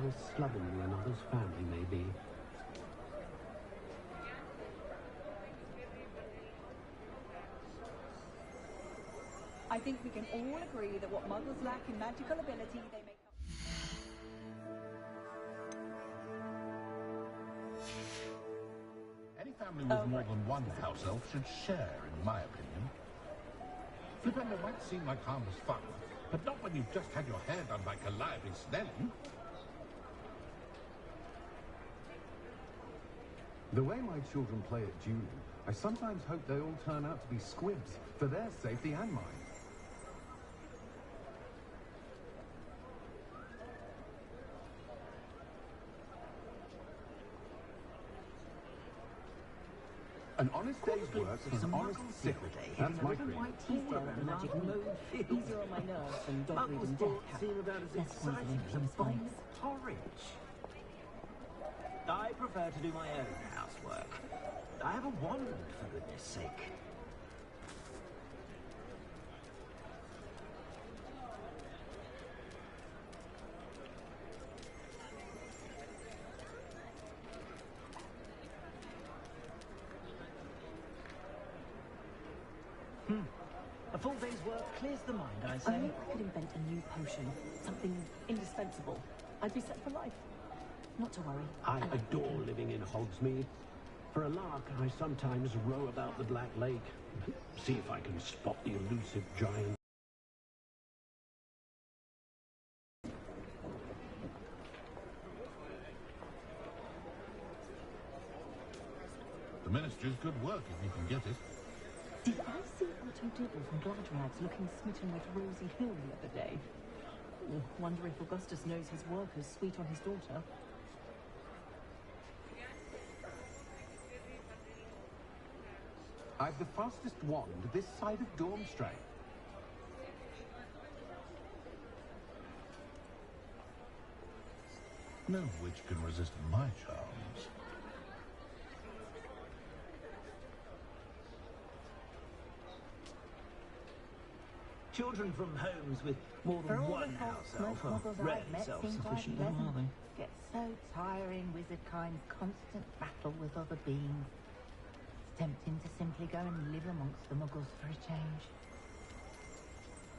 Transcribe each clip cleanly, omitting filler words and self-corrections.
how slovenly another's family may be. I think we can all agree that what Muggles lack in magical ability, they make up. Any family with more than one house elf should share, in my opinion. Flipendo might seem like harmless fun, but not when you've just had your hair done by Calliope Snelling. The way my children play at Julian, I sometimes hope they all turn out to be squibs, for their safety and mine. An honest day's work is an honest sick. That's my creed. The magic mode easier on my nerves than dog reading death seem about as exciting as a bowl of porridge. I prefer to do my own housework. I have a wand, for goodness sake. A full day's work clears the mind, I say. Only if I could invent a new potion, something indispensable, I'd be set for life. Not to worry. I adore living in Hogsmeade. For a lark, I sometimes row about the Black Lake, see if I can spot the elusive giant. The Ministry's good work if you can get it. Did I see Otto Dibble from Gladrags looking smitten with Rosie Hill the other day? Oh, wonder if Augustus knows his workers sweet on his daughter. I've the fastest wand this side of Dormstray. No witch can resist my charms. Children from homes with more than one house elf are rarely self-sufficient, though, are they? Gets so tiring, wizardkind's constant battle with other beings. It's tempting to simply go and live amongst the muggles for a change.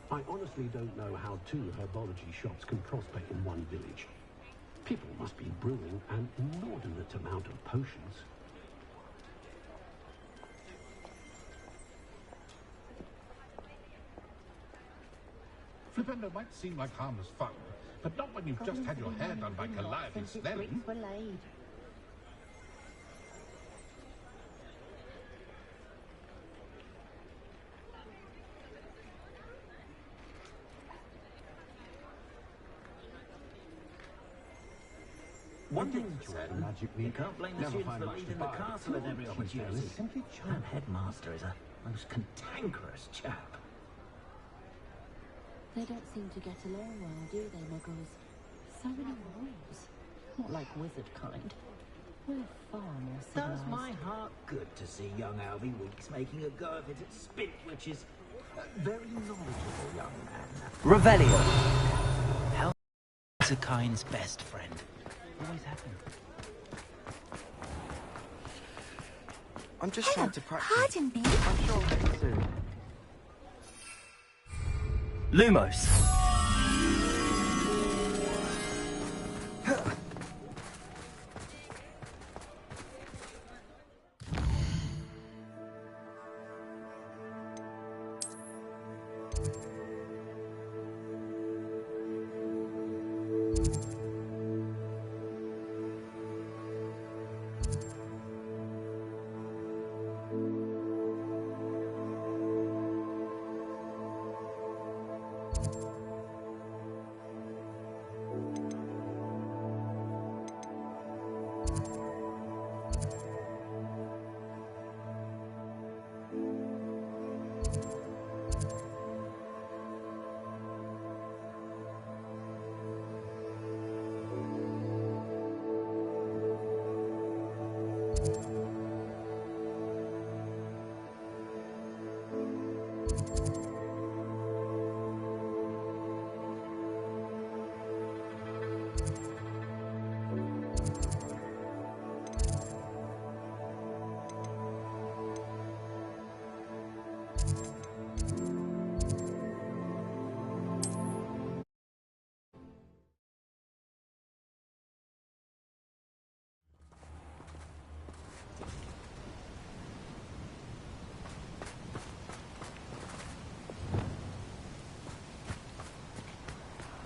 I honestly don't know how two herbology shops can prosper in one village. People must be brewing an inordinate amount of potions. Flipendo might seem like harmless fun, but not when you've just had your hair done by Calliope Snelling. Were laid. One thing for certain, magically. you can't blame the Never students find for much to leaving the buy. castle at every She opportunity. says, simply That charming. headmaster is a most cantankerous chap. They don't seem to get along well, do they, Muggles? So many rules. Not like wizard kind. We're far more civilized. Does my heart good to see young Alvy Weeks making a go of it at spit, which is a very knowledgeable young man. Revelio. How is a kind's best friend? Always happen. I'm just trying to practice. Pardon me? I'm sure I'll get it soon. Lumos.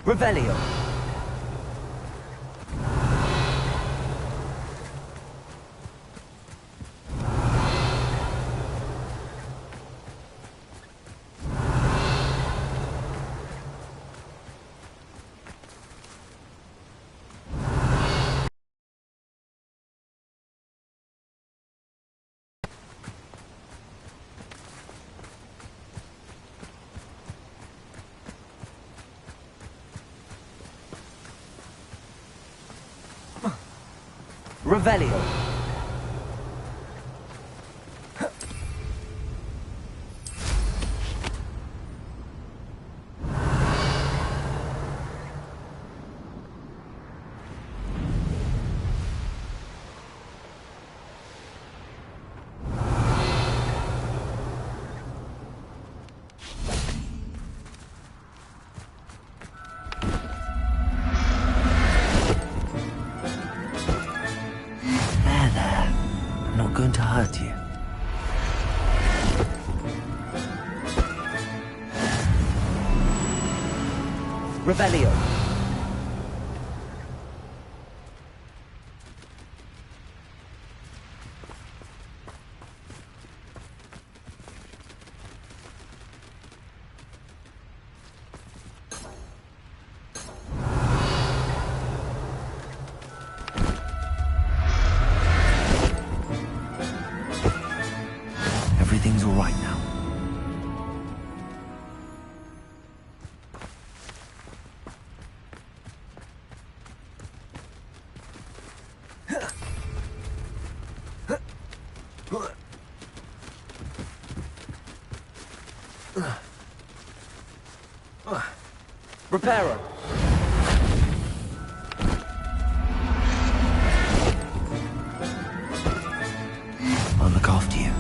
Revelio. Revelio. Going to hurt you. Revelio. Everything's all right now. Reparo. I'll look after you.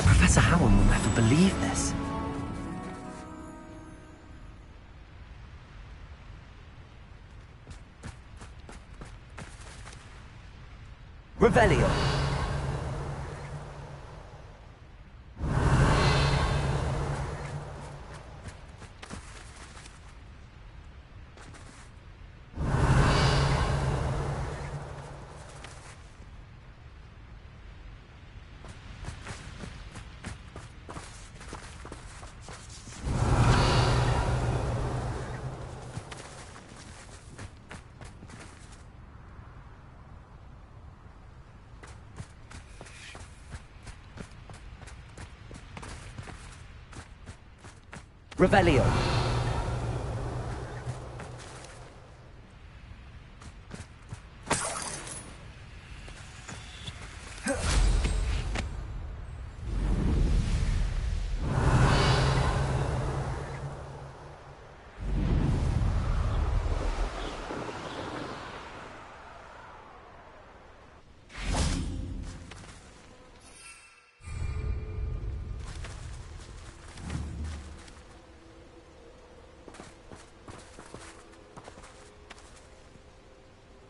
Professor Howell will never believe this. Revelio. Revelio.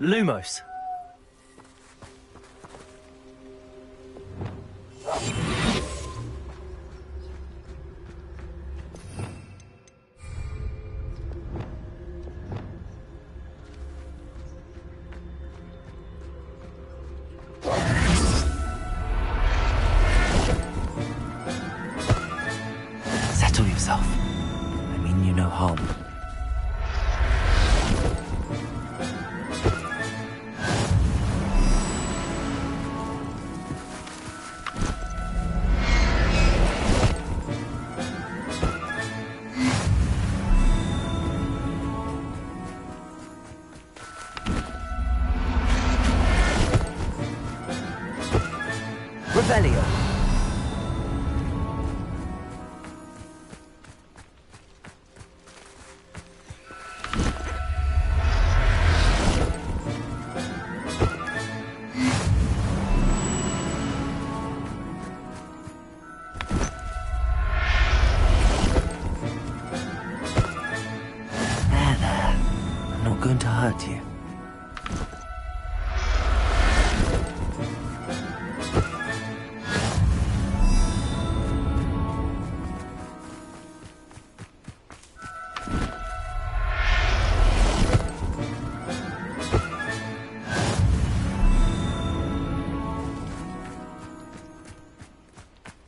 Lumos. Settle yourself. I mean you no harm. Revelio. hurt you.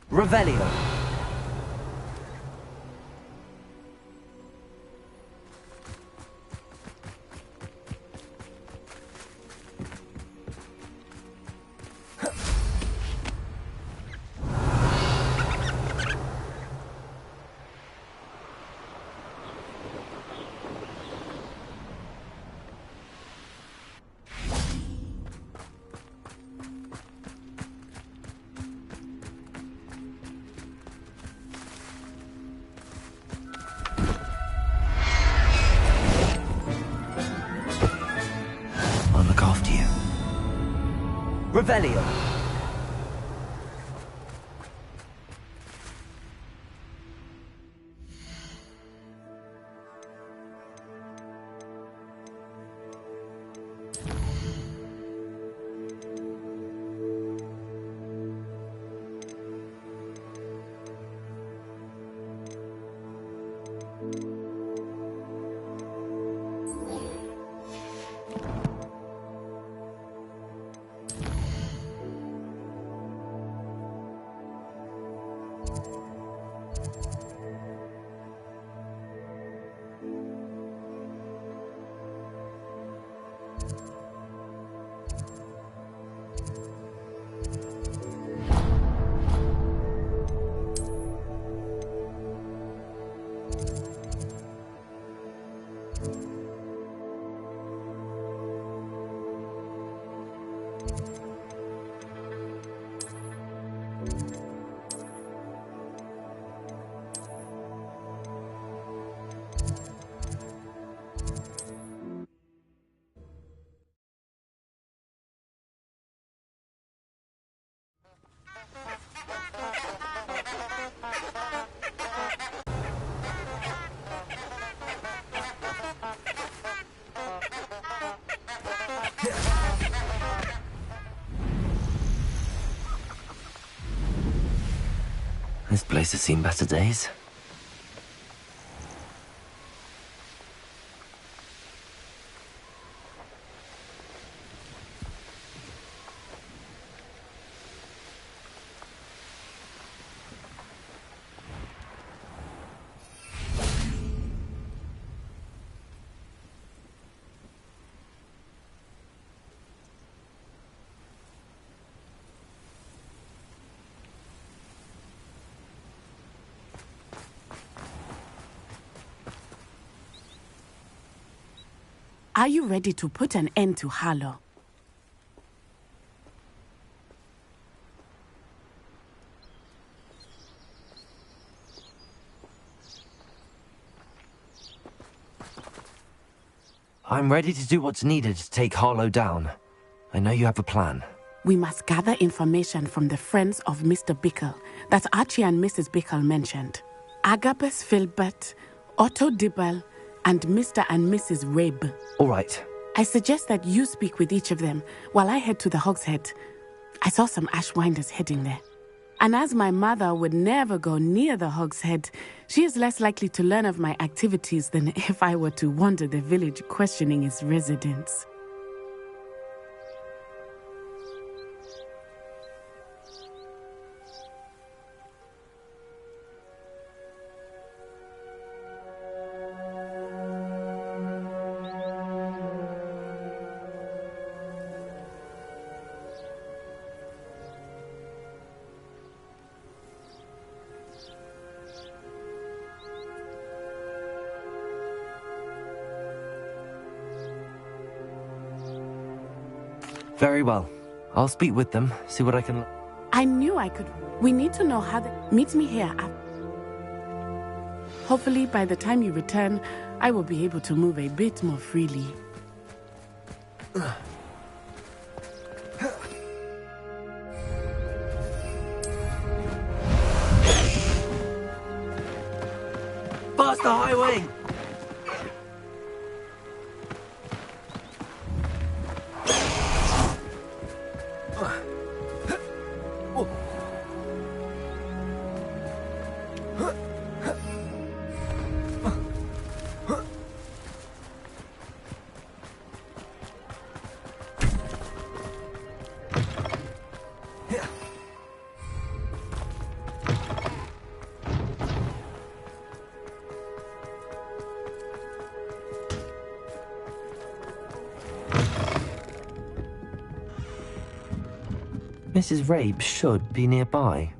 Revelio. I'll look after you. Revelio. This place has seen better days. Are you ready to put an end to Harlow? I'm ready to do what's needed to take Harlow down. I know you have a plan. We must gather information from the friends of Mr. Bickle that Archie and Mrs. Bickle mentioned. Agabus Filbert, Otto Dibble, and Mr. and Mrs. Rabe. All right. I suggest that you speak with each of them while I head to the Hogshead. I saw some Ashwinders heading there. And as my mother would never go near the Hogshead, she is less likely to learn of my activities than if I were to wander the village questioning its residents. Very well. I'll speak with them, see what I can... I knew I could. We need to know how meet me here. Hopefully, by the time you return, I will be able to move a bit more freely. Past the highway! Mrs. Rabe should be nearby.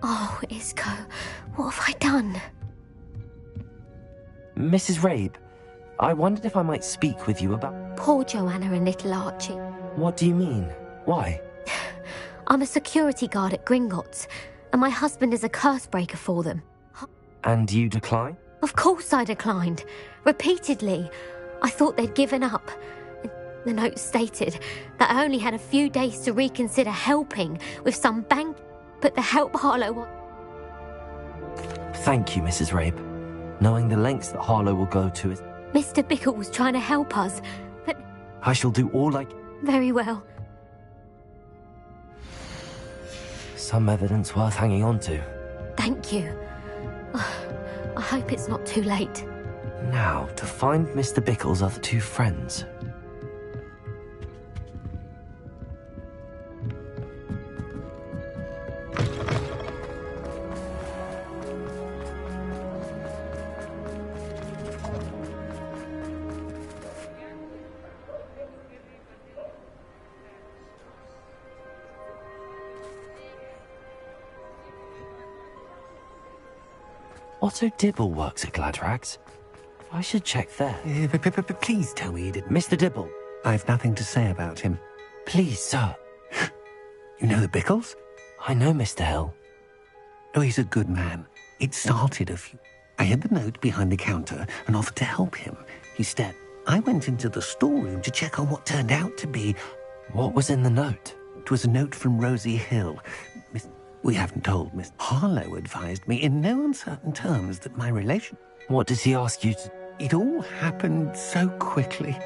Oh, Isco, what have I done? Mrs. Rabe, I wondered if I might speak with you about... Poor Joanna and little Archie. What do you mean? Why? I'm a security guard at Gringotts, and my husband is a curse breaker for them. And you decline? Of course I declined. Repeatedly. I thought they'd given up. The note stated that I only had a few days to reconsider helping with some bank, but the help Harlow... Thank you, Mrs. Rabe. Knowing the lengths that Harlow will go to is... Mr. Bickle was trying to help us, but... I shall do all I... Very well. Some evidence worth hanging on to. Thank you. I hope it's not too late. Now, to find Mr. Bickle's other two friends. Otto Dibble works at Gladrags. I should check there. Please tell me he didn't. Mr. Dibble. I've nothing to say about him. Please, sir. You know the Bickles? I know Mr. Hill. Oh, he's a good man. It started a few... I hid the note behind the counter and offered to help him. He said, I went into the storeroom to check on what turned out to be... What was in the note? It was a note from Rosie Hill. We haven't told Miss Harlow advised me in no uncertain terms that my relation... What did he ask you to... It all happened so quickly,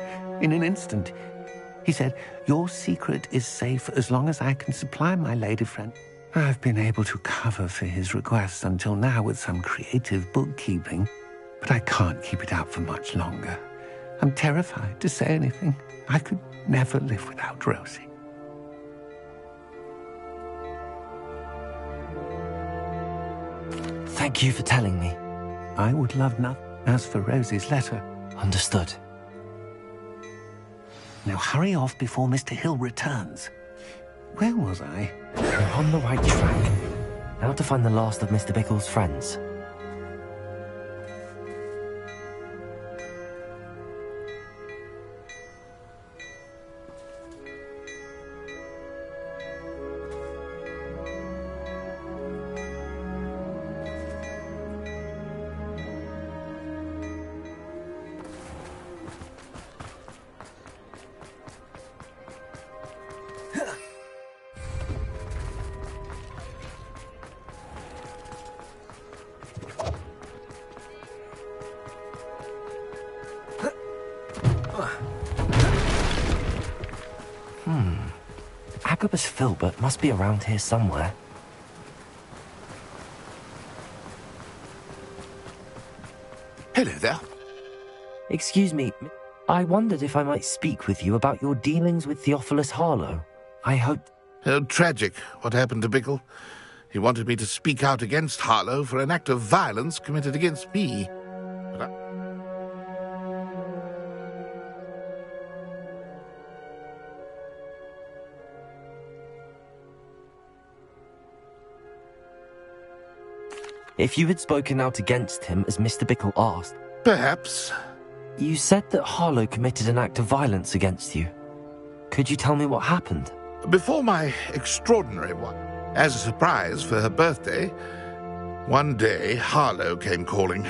in an instant. He said, your secret is safe as long as I can supply my lady friend. I've been able to cover for his requests until now with some creative bookkeeping, but I can't keep it up for much longer. I'm terrified to say anything. I could never live without Rosie. Thank you for telling me. I would love nothing. As for Rosie's letter... Understood. Now hurry off before Mr. Hill returns. Where was I? You're on the right track. Now to find the last of Mr. Bickle's friends. Agabus Filbert must be around here somewhere. Hello there. Excuse me, I wondered if I might speak with you about your dealings with Theophilus Harlow. I hope... Tragic, what happened to Bickle. He wanted me to speak out against Harlow for an act of violence committed against me. But If you had spoken out against him as Mr. Bickle asked... Perhaps. You said that Harlow committed an act of violence against you. Could you tell me what happened? Before my extraordinary one, as a surprise for her birthday, one day Harlow came calling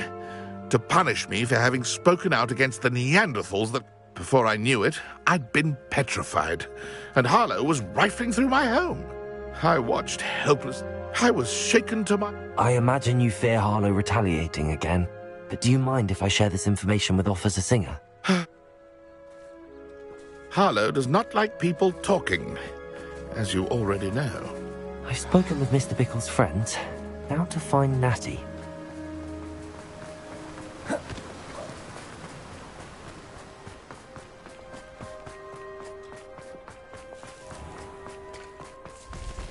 to punish me for having spoken out against the Neanderthals that, before I knew it, I'd been petrified, and Harlow was rifling through my home. I watched helpless. I was shaken to my... I imagine you fear Harlow retaliating again, but do you mind if I share this information with Officer Singer? Harlow does not like people talking, as you already know. I've spoken with Mr. Bickle's friends. Now to find Natty.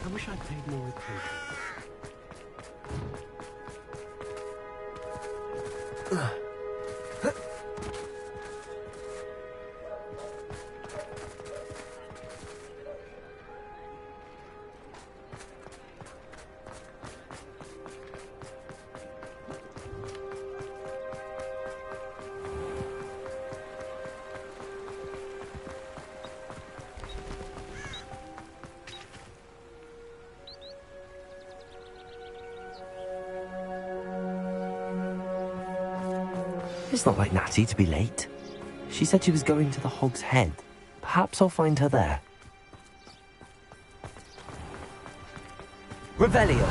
I wish I'd paid more attention. It's not like Natty to be late. She said she was going to the Hog's Head. Perhaps I'll find her there. Revelio.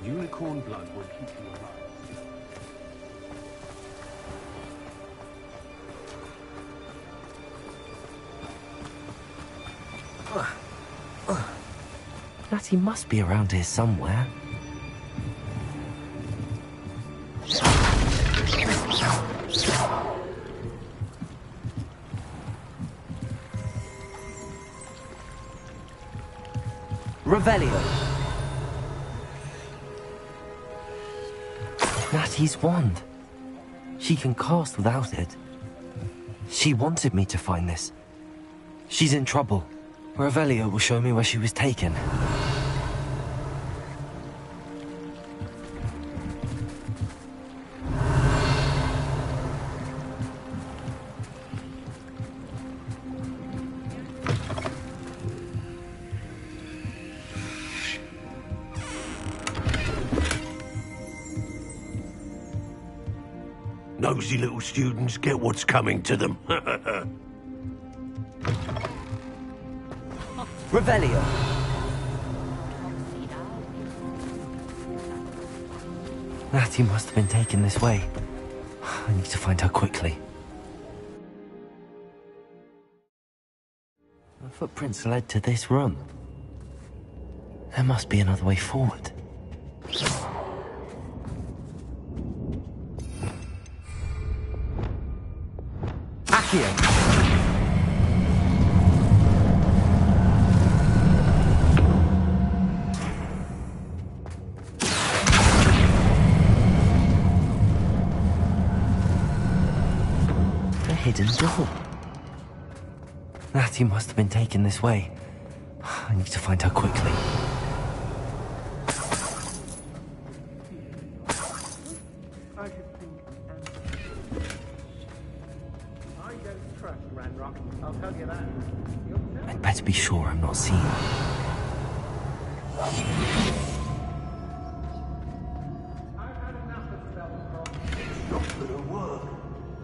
Unicorn blood will keep you alive. Natty must be around here somewhere. Revelio. Natty's wand. She can cast without it. She wanted me to find this. She's in trouble. Revelio will show me where she was taken. Nosy little students get what's coming to them. Revelio. Natty must have been taken this way. I need to find her quickly. The footprints led to this room. There must be another way forward. A hidden door. Natty must have been taken this way. I need to find her quickly. I'd better be sure I'm not seen. It's not gonna work.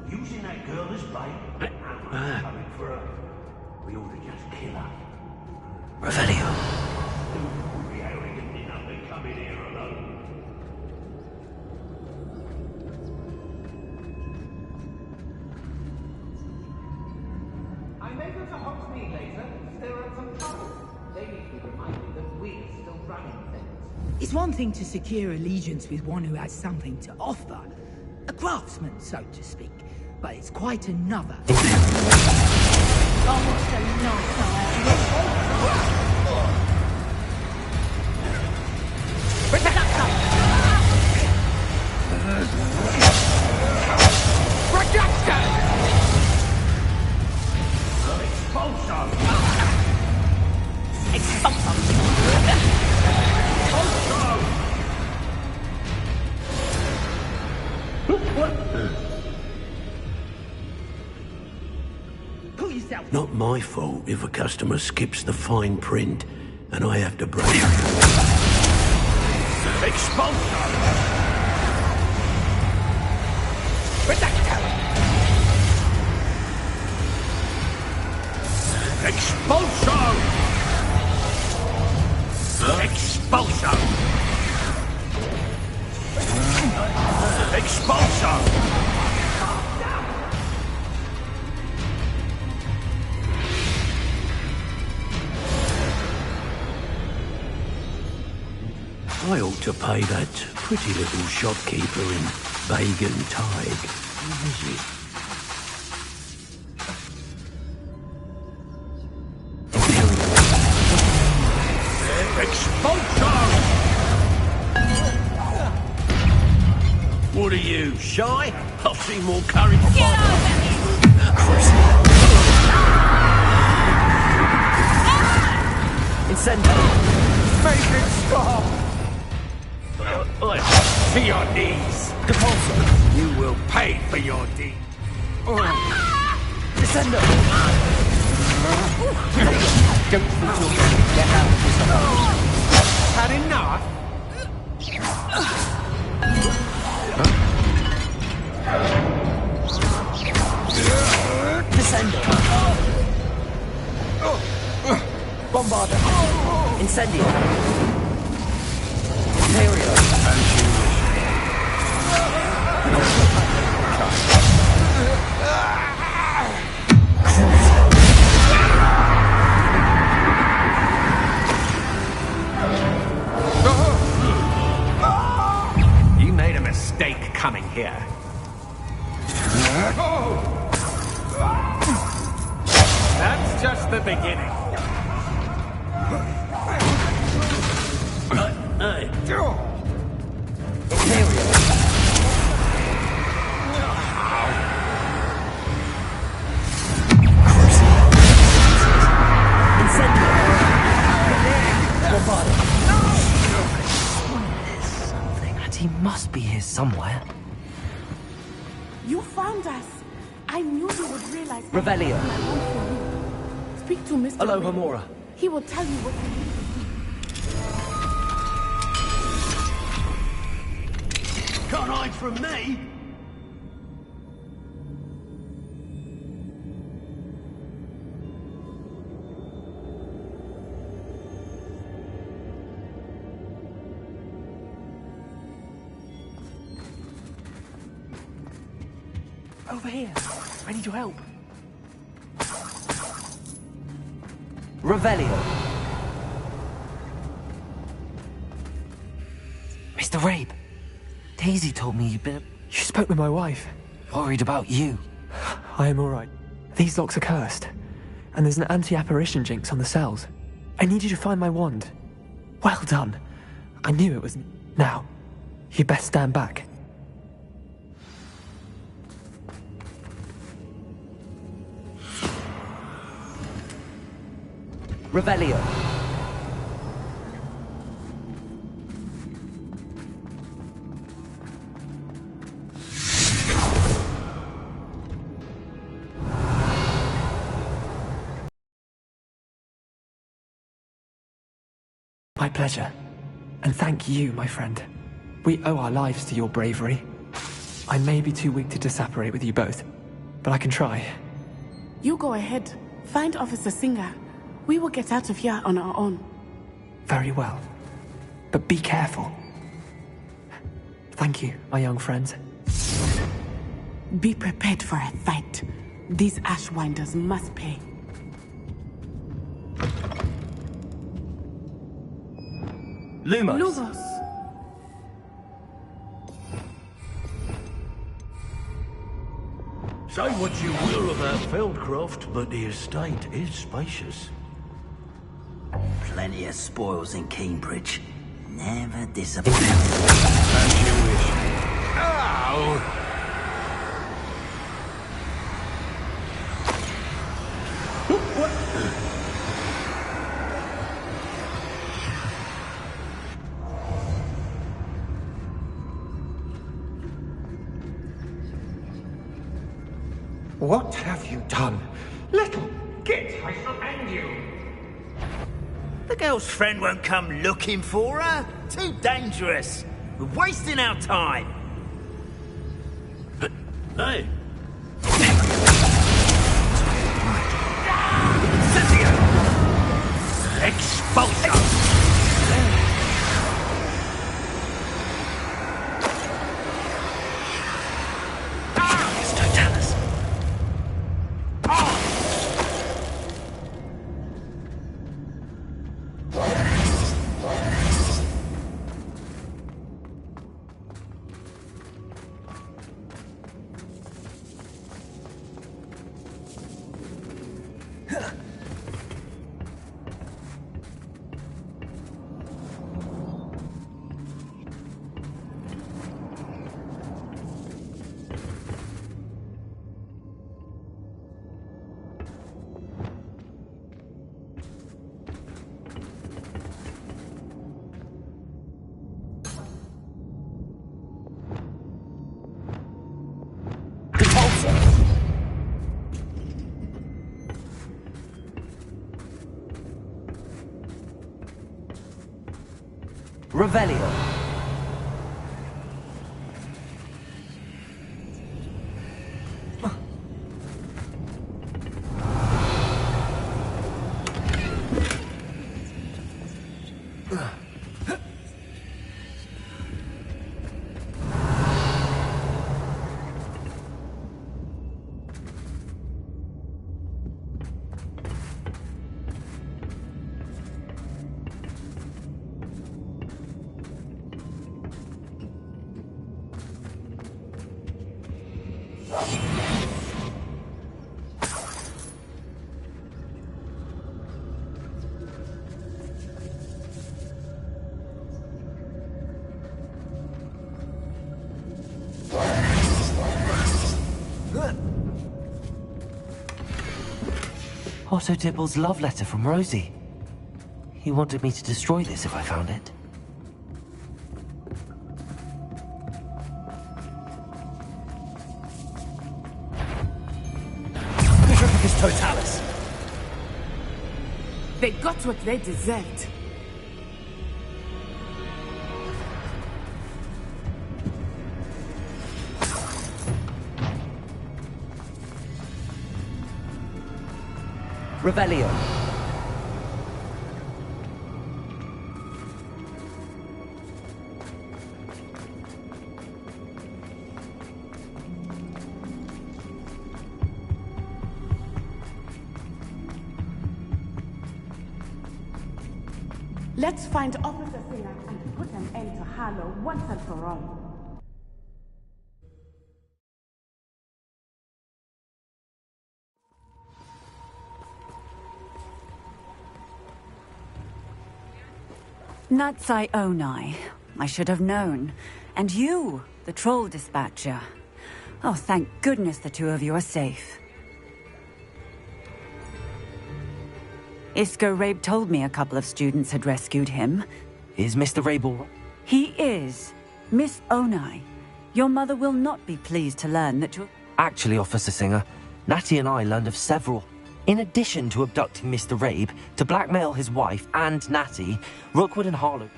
Using that girl as bait. I'm coming for her. We ought to just kill her. Revelio. We'll be arrogant enough to come in here alone. I'm able to Hogsmeade later. There are some trouble. They need to be reminded that we're still running things. It's one thing to secure allegiance with one who has something to offer, a craftsman, so to speak, but it's quite another. Almost a Not my fault if a customer skips the fine print and I have to break. Expulsion! Expulsion! Expulsion! Expulsion! I ought to pay that pretty little shopkeeper in Bagan Tige a visit. Expulsion! What are you, shy? I've seen more courage. Get Incendio! Make it stop! To your knees! Depulso! You will pay for your deed. Descendo! Don't think you'll get out of this alone. Had enough? Descendo! Bombarda! Incendio! Imperio! You made a mistake coming here. That's just the beginning. He must be here somewhere. You found us. I knew you would realize. Revelio. Speak to Mr. Hello, Reed. Hamura. He will tell you what you need. Can't hide from me. Over here. I need your help. Revelio. Mr. Rabe, Daisy told me you'd been... You spoke with my wife. Worried about you. I am alright. These locks are cursed. And there's an anti-apparition jinx on the cells. I need you to find my wand. Well done. I knew it was... Now, you best stand back. Revelio. My pleasure. And thank you, my friend. We owe our lives to your bravery. I may be too weak to disapparate with you both, but I can try. You go ahead. Find Officer Singer. We will get out of here on our own. Very well. But be careful. Thank you, my young friends. Be prepared for a fight. These Ashwinders must pay. Lumos. Lumos. Say what you will about Feldcroft, but the estate is spacious. Plenty of spoils in Cambridge. Never disappoint. As you wish. Ow! What have you done? Little... Get! I command you! The girl's friend won't come looking for her. Too dangerous. We're wasting our time. Hey! Expulsion! Revelio. Otto Dibble's love letter from Rosie. He wanted me to destroy this if I found it. Petrificus Totalis! They got what they deserved. Revelio. Let's find Officer Singer and put an end to Harlow once and for all. Natsai Onai. I should have known. And you, the troll dispatcher. Oh, thank goodness the two of you are safe. Isco Rabe told me a couple of students had rescued him. Is Mr. Rabel... He is. Miss Onai, your mother will not be pleased to learn that you're... Actually, Officer Singer, Natty and I learned of several... In addition to abducting Mr. Rabe, to blackmail his wife and Natty, Rookwood and Harlow...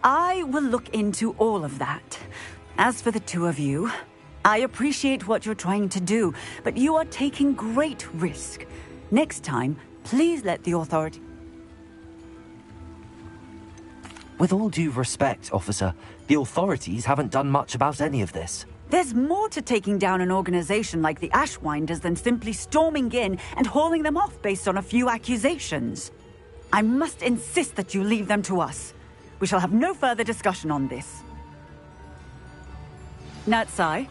I will look into all of that. As for the two of you, I appreciate what you're trying to do, but you are taking great risk. Next time, please let the authority... With all due respect, officer, the authorities haven't done much about any of this. There's more to taking down an organization like the Ashwinders than simply storming in and hauling them off based on a few accusations. I must insist that you leave them to us. We shall have no further discussion on this. Natsai,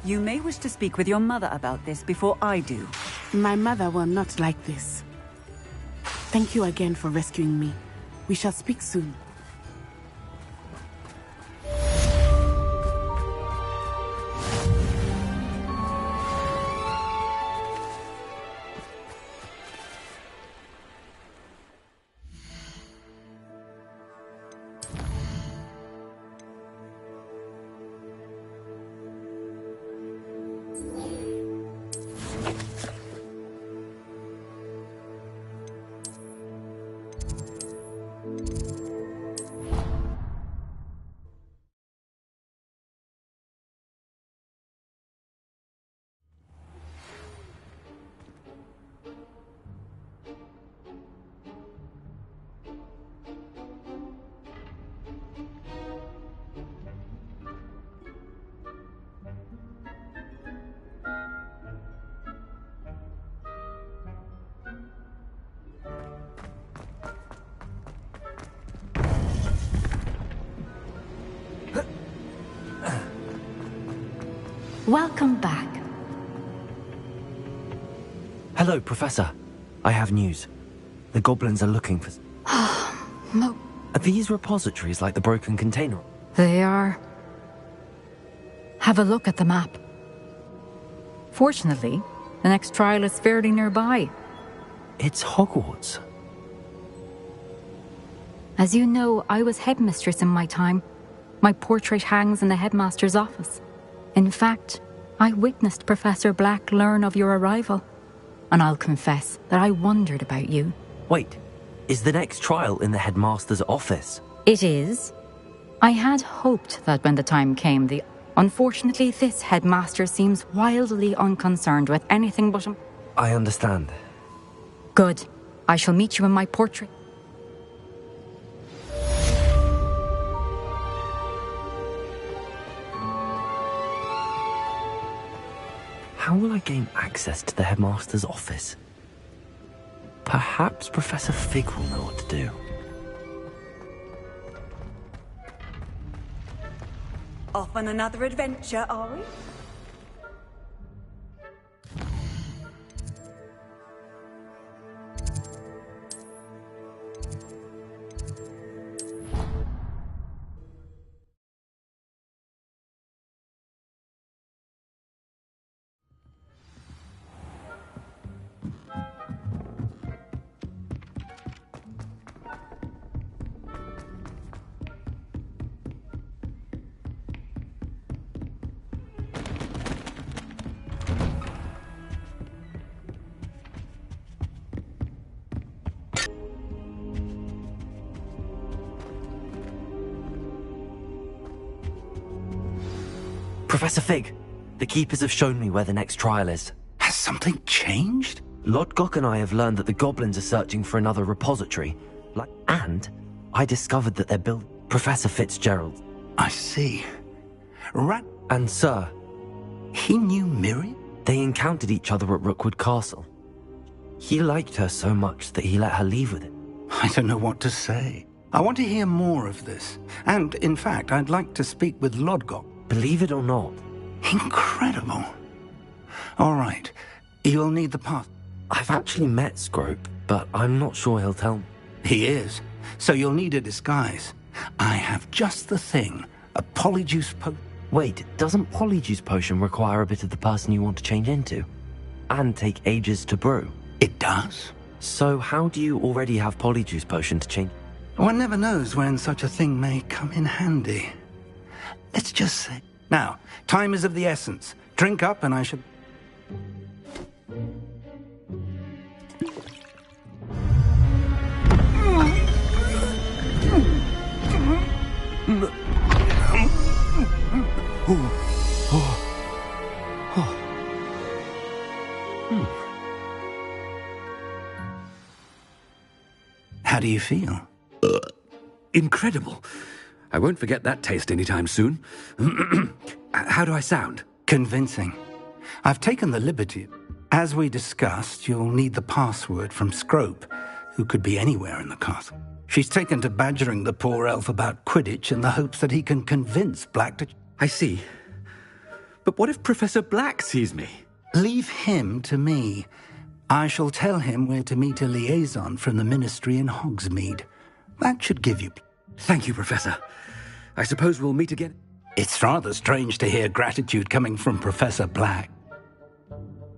you may wish to speak with your mother about this before I do. My mother will not like this. Thank you again for rescuing me. We shall speak soon. Welcome back. Hello, Professor. I have news. The goblins are looking for... Mo... Are these repositories like the broken container? They are. Have a look at the map. Fortunately, the next trial is fairly nearby. It's Hogwarts. As you know, I was headmistress in my time. My portrait hangs in the headmaster's office. In fact, I witnessed Professor Black learn of your arrival. And I'll confess that I wondered about you. Wait, is the next trial in the headmaster's office? It is. I had hoped that when the time came, Unfortunately, this headmaster seems wildly unconcerned with anything but I understand. Good. I shall meet you in my portrait. How will I gain access to the headmaster's office? Perhaps Professor Fig will know what to do. Off on another adventure, are we? Professor Fig, the Keepers have shown me where the next trial is. Has something changed? Lodgok and I have learned that the goblins are searching for another repository. And I discovered that they're built Professor Fitzgerald. I see. And sir, he knew Miri? They encountered each other at Rookwood Castle. He liked her so much that he let her leave with it. I don't know what to say. I want to hear more of this. And, in fact, I'd like to speak with Lodgok. Believe it or not. Incredible. All right. You'll need the path. I've actually met Scrope, but I'm not sure he'll tell me. He is. So you'll need a disguise. I have just the thing. A polyjuice potion. Wait, doesn't polyjuice potion require a bit of the person you want to change into? And take ages to brew? It does. So how do you already have polyjuice potion to change? One never knows when such a thing may come in handy. Let's just say... Now, time is of the essence. Drink up and I should... How do you feel? Incredible. I won't forget that taste anytime soon. How do I sound? Convincing. I've taken the liberty. As we discussed, you'll need the password from Scrope, who could be anywhere in the castle. She's taken to badgering the poor elf about Quidditch in the hopes that he can convince Black to... I see. But what if Professor Black sees me? Leave him to me. I shall tell him where to meet a liaison from the Ministry in Hogsmeade. That should give you... Thank you, Professor. I suppose we'll meet again? It's rather strange to hear gratitude coming from Professor Black.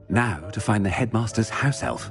Now to find the headmaster's house elf.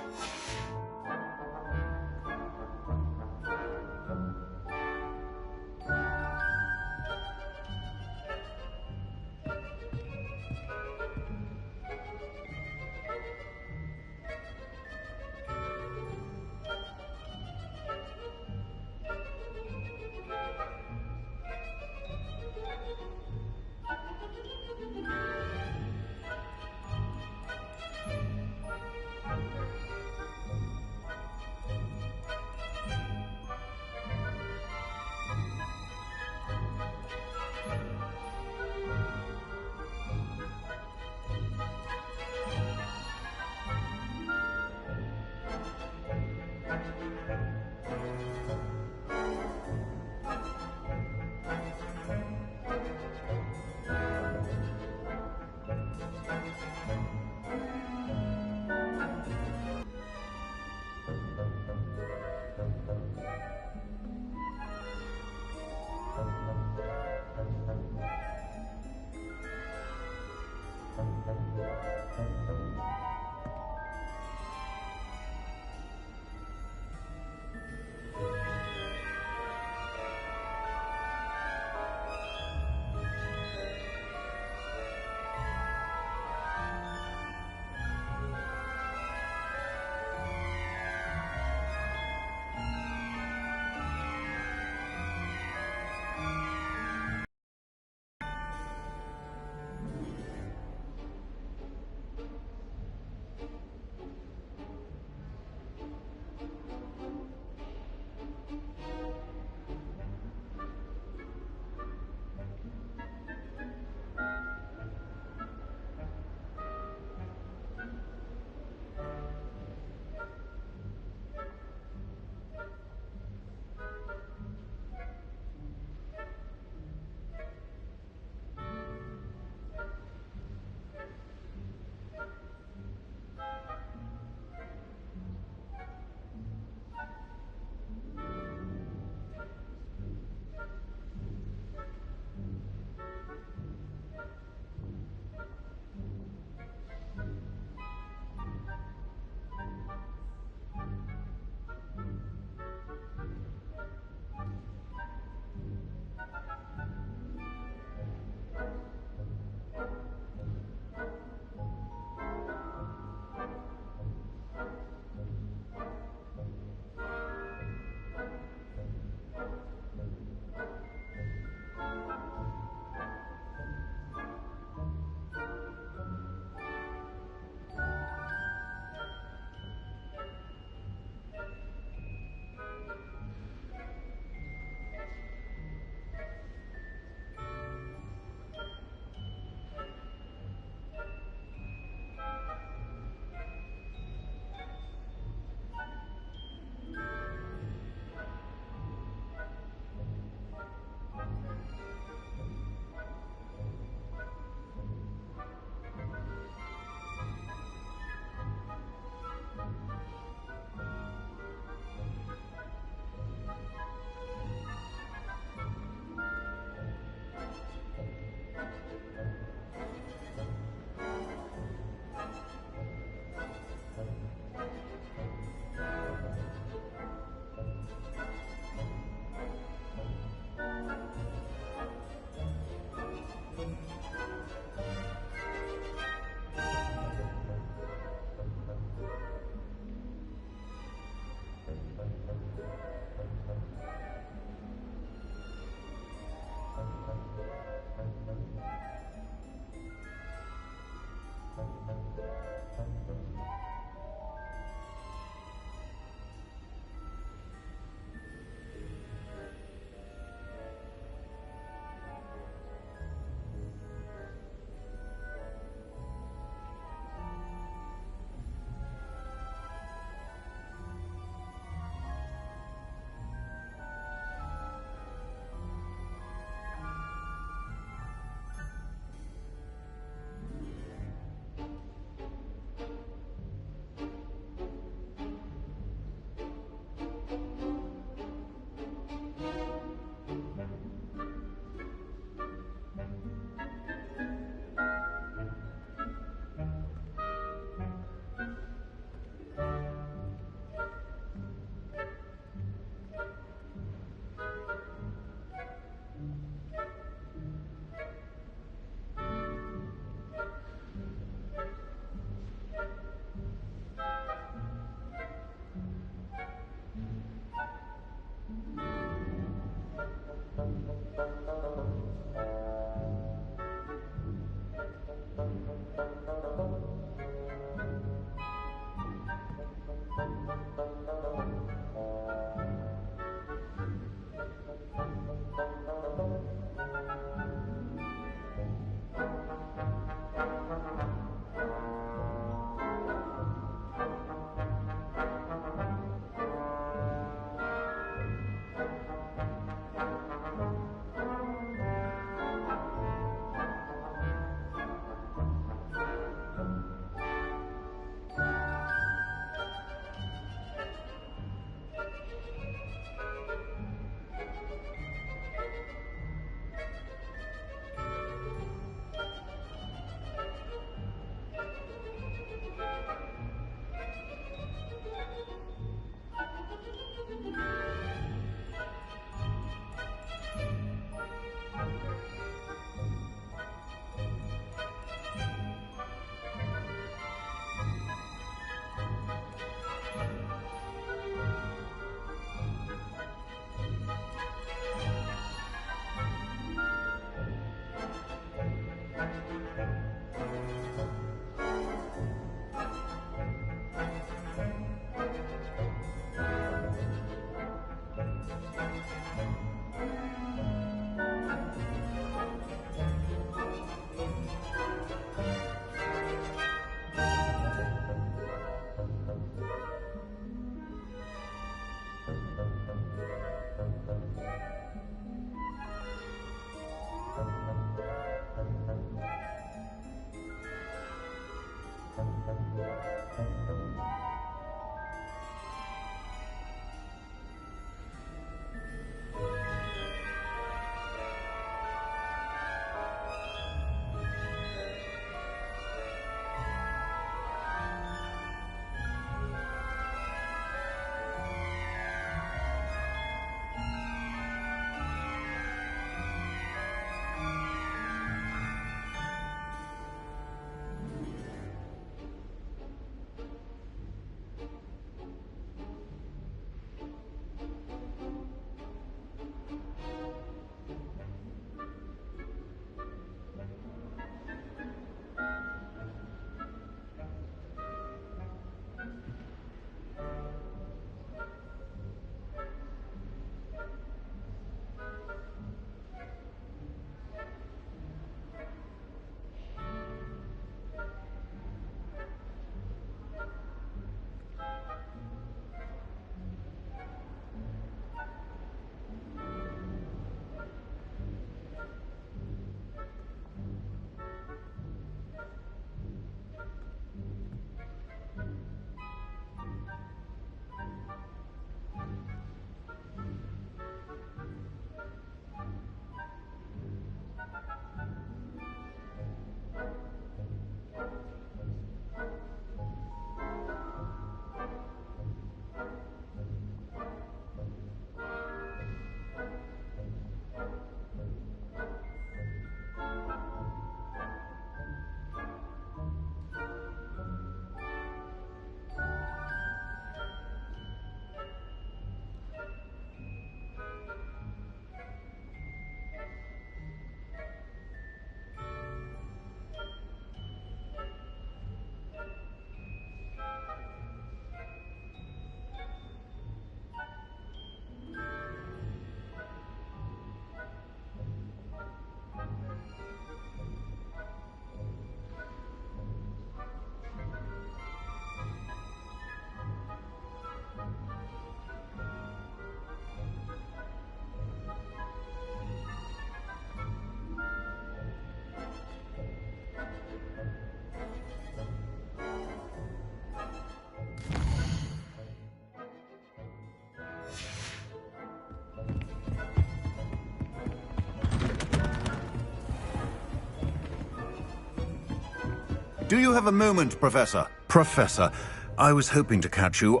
Do you have a moment, Professor? Professor, I was hoping to catch you.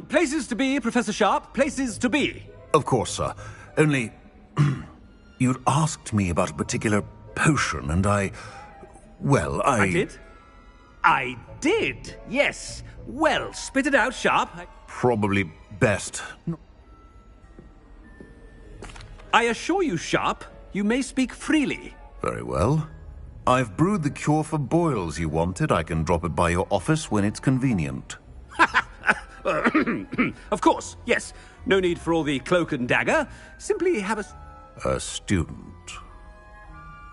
Places to be, Professor Sharp. Places to be. Of course, sir. Only... you'd asked me about a particular potion, and I did? I did, yes. Well, spit it out, Sharp. Probably best. I assure you, Sharp, you may speak freely. Very well. I've brewed the cure for boils you wanted. I can drop it by your office when it's convenient. Of course, yes. No need for all the cloak and dagger. Simply have a student.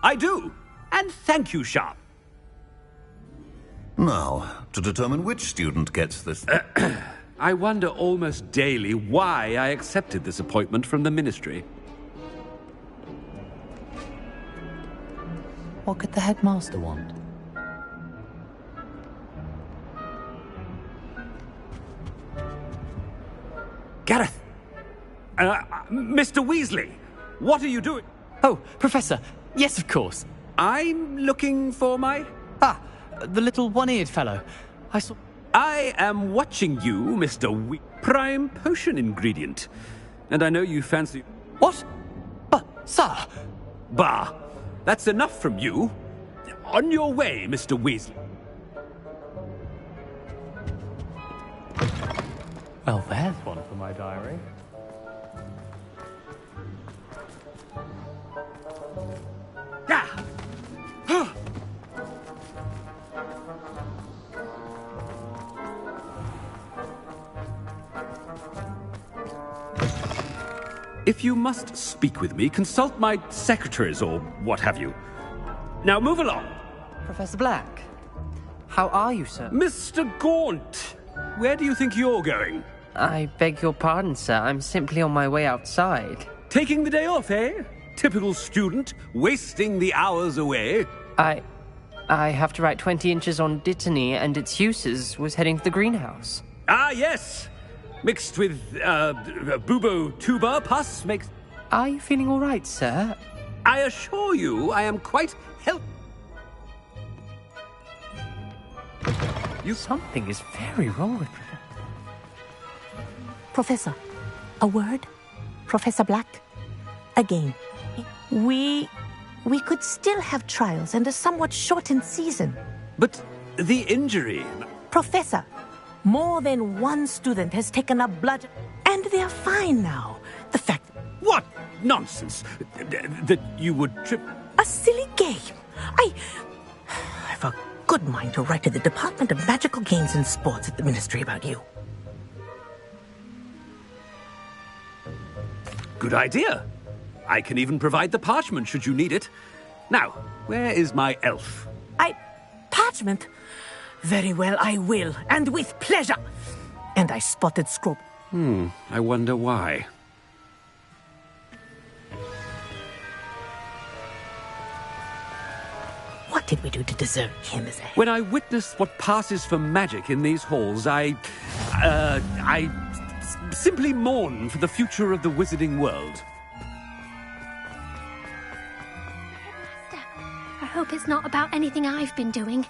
I do. And thank you, Sharp. Now, to determine which student gets this... I wonder almost daily why I accepted this appointment from the Ministry. What could the headmaster want? Gareth! Mr. Weasley! What are you doing? Oh, Professor. Yes, of course. I'm looking for my... Ah, the little one-eared fellow. I am watching you, Mr. Prime potion ingredient. And I know you fancy... What? But, sir... Bah! That's enough from you. On your way, Mr. Weasley. Well, there's one for my diary. If you must speak with me, consult my secretaries or what have you. Now move along. Professor Black, how are you, sir? Mr. Gaunt, where do you think you're going? I beg your pardon, sir. I'm simply on my way outside. Taking the day off, eh? Typical student, wasting the hours away. I have to write 20 inches on dittany and its uses. Was heading to the greenhouse. Ah, yes. Mixed with, bubo tuba pus makes... Are you feeling all right, sir? I assure you, I am quite Something is very wrong with... Professor, a word? Professor Black? Again, we could still have trials and a somewhat shortened season. But the injury... Professor, more than one student has taken up blood, and they're fine now. The fact... What nonsense! That you would trip... A silly game. I've a good mind to write to the Department of Magical Games and Sports at the Ministry about you. Good idea. I can even provide the parchment should you need it. Now, where is my elf? Parchment? Very well, I will, and with pleasure. And I spotted Scrope. I wonder why. What did we do to deserve him as a... When I witness what passes for magic in these halls, I simply mourn for the future of the wizarding world. I hope it's not about anything I've been doing.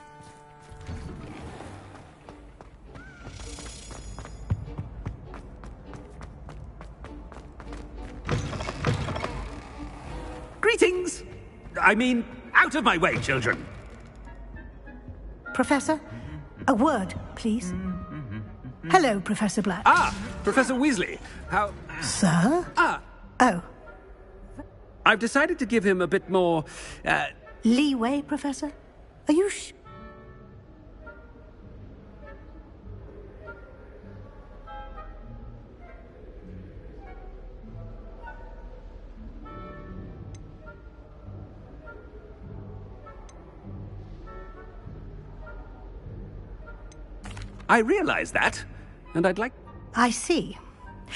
Greetings! I mean, out of my way, children! Professor, a word, please. Hello, Professor Black. Ah, Professor Weasley. How... Sir? Ah. Oh. I've decided to give him a bit more, Leeway, Professor? Are you I realize that, and I'd like... I see.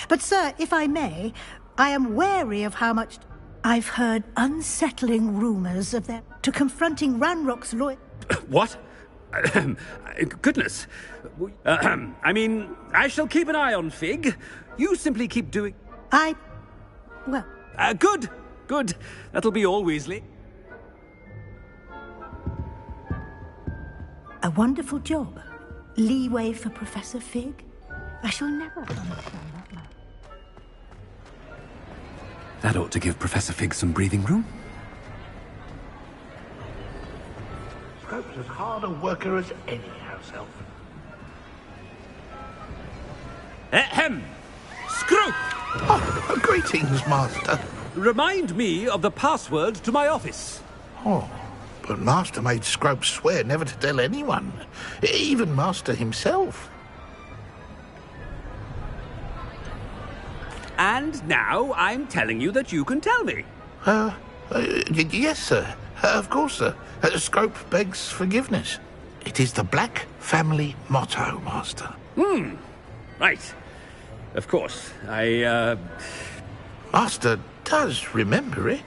But, sir, if I may, I am wary of how much... I've heard unsettling rumors of them to confronting Ranrock's lawyer... What? Goodness. I mean, I shall keep an eye on Fig. You simply keep doing... Well... Good. That'll be all, Weasley. A wonderful job. Leeway for Professor Fig. I shall never understand that man. That ought to give Professor Fig some breathing room. Scrope's as hard a worker as any house elf. Ahem! Scrope! Oh, greetings, Master. Remind me of the password to my office. Oh, but Master made Scrope swear never to tell anyone, even Master himself. And now I'm telling you that you can tell me. Yes, sir. Of course, sir. Scrope begs forgiveness. It is the Black family motto, Master. Right. Of course. Master does remember it.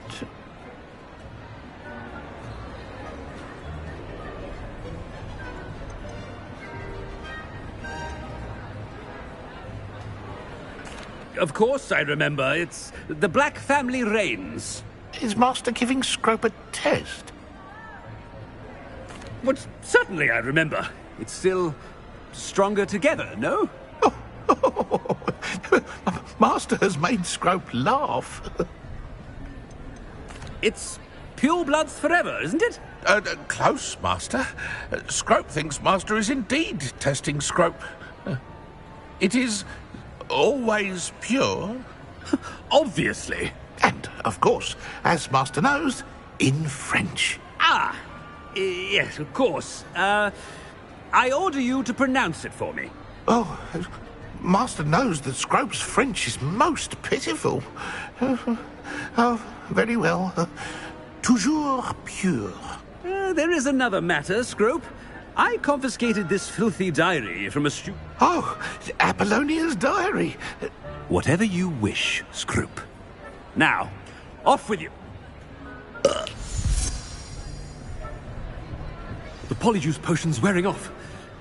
Of course I remember. It's the Black family reigns. Is Master giving Scrope a test? But certainly I remember. It's still stronger together, no? Master has made Scrope laugh. It's pure bloods forever, isn't it? Close, Master. Scrope thinks Master is indeed testing Scrope. It is always pure. Obviously. And, of course, as Master knows, in French. Ah! Yes, of course. I order you to pronounce it for me. Oh, Master knows that Scrope's French is most pitiful. Oh, very well. Toujours pure. There is another matter, Scrope. I confiscated this filthy diary from a Oh, Apollonia's diary. Whatever you wish, Scrope. Now, off with you. The polyjuice potion's wearing off.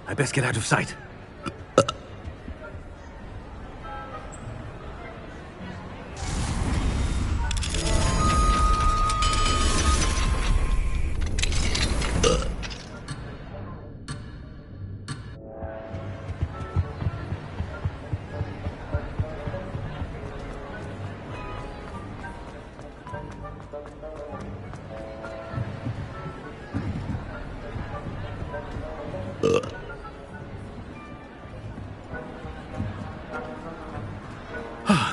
I best get out of sight.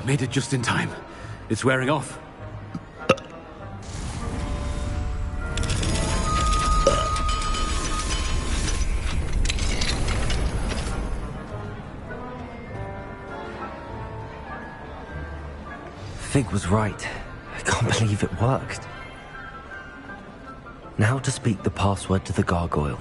Made it just in time. It's wearing off. Fig was right. I can't believe it worked. Now to speak the password to the gargoyle.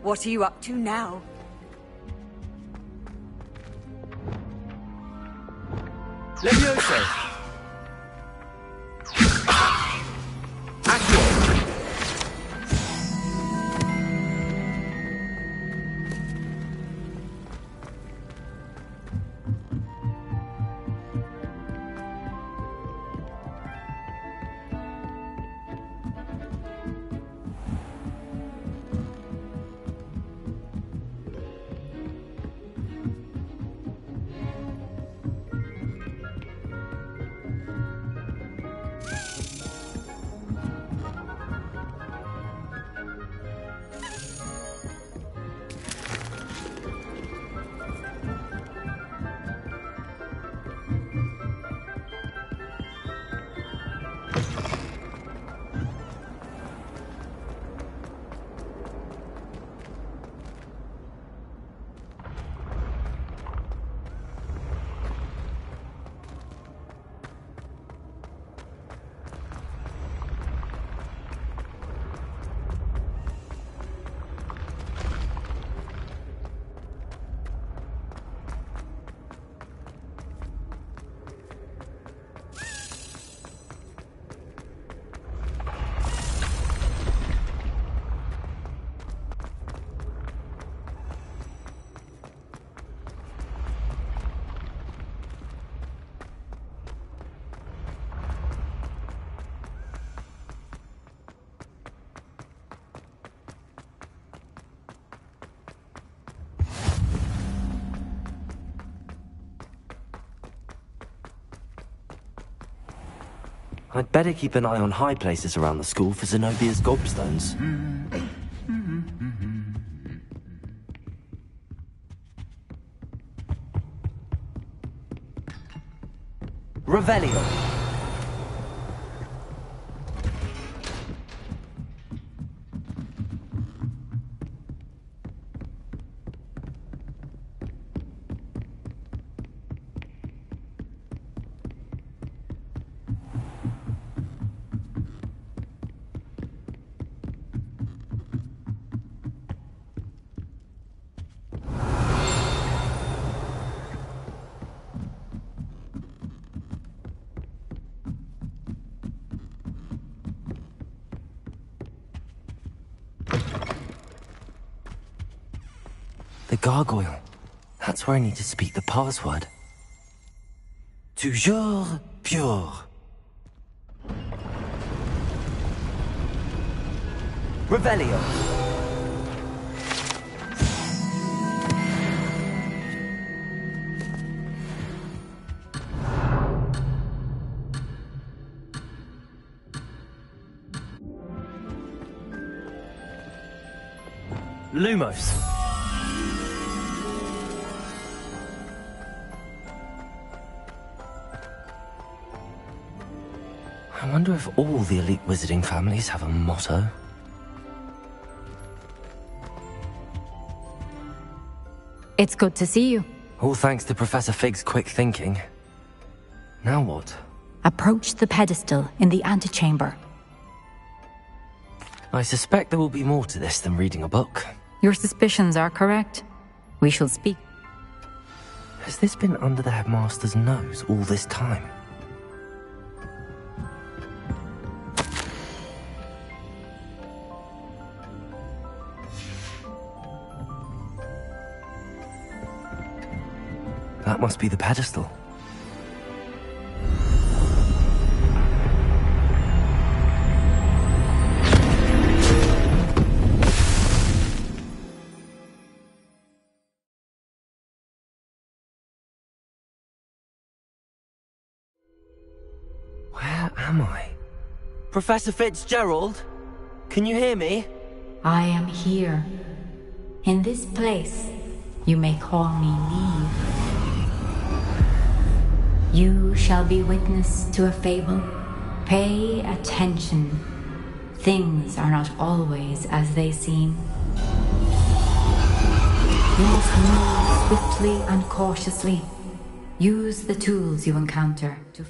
What are you up to now? Levioso! I'd better keep an eye on high places around the school for Zenobia's gobstones. Revelio. The gargoyle. That's where I need to speak the password. Toujours pure. Revelio. Lumos. I wonder if all the elite wizarding families have a motto. It's good to see you. All thanks to Professor Fig's quick thinking. Now what? Approach the pedestal in the antechamber. I suspect there will be more to this than reading a book. Your suspicions are correct. We shall speak. Has this been under the headmaster's nose all this time? That must be the pedestal. Where am I? Professor Fitzgerald? Can you hear me? I am here. In this place, you may call me Neve. You shall be witness to a fable. Pay attention. Things are not always as they seem. You must move swiftly and cautiously. Use the tools you encounter to...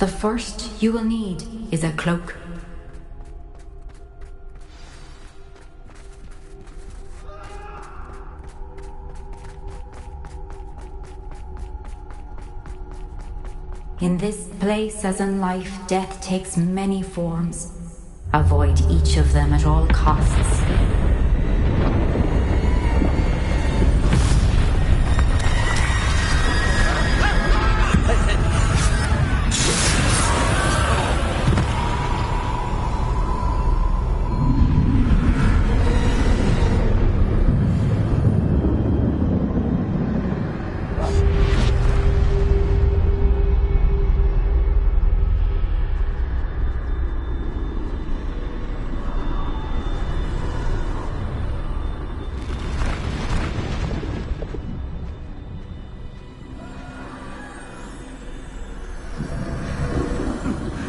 The first you will need is a cloak. In this place, as in life, death takes many forms. Avoid each of them at all costs.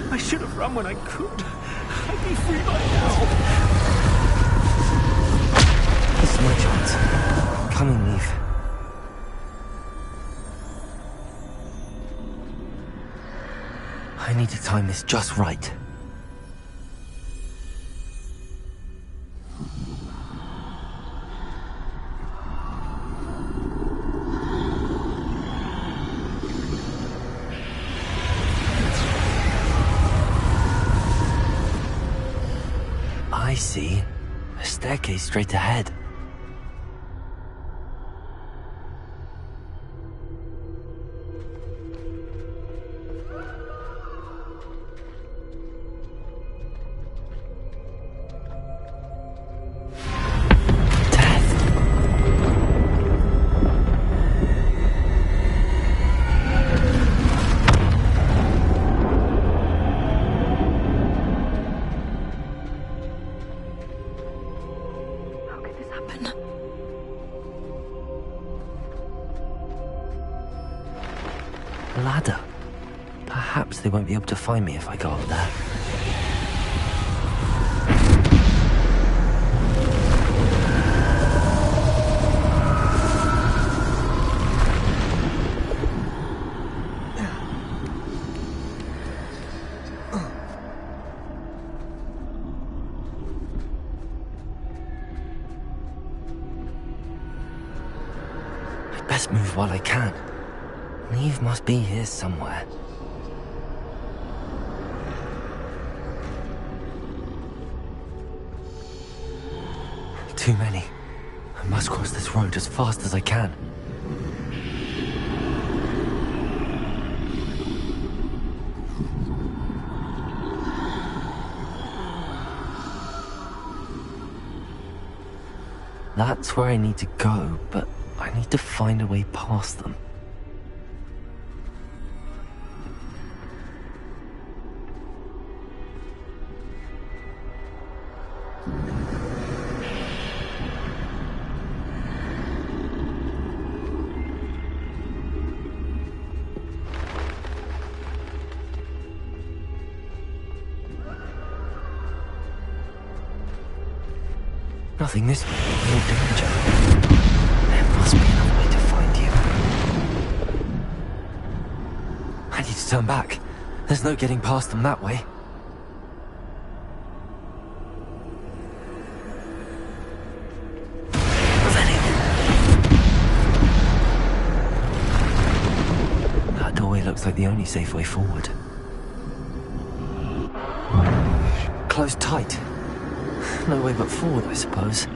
I should have run when I could. I'd be free by now. This is my chance. Come and leave. I need to time this just right. I see. A staircase straight ahead. Ladder. Perhaps they won't be able to find me if I go up there. I'd best move while I can. Neve must be here somewhere. Too many. I must cross this road as fast as I can. That's where I need to go, but I need to find a way past them. Nothing this way, no danger. There must be another way to find you. I need to turn back. There's no getting past them that way. That doorway looks like the only safe way forward. Closed tight. No way but forward, I suppose.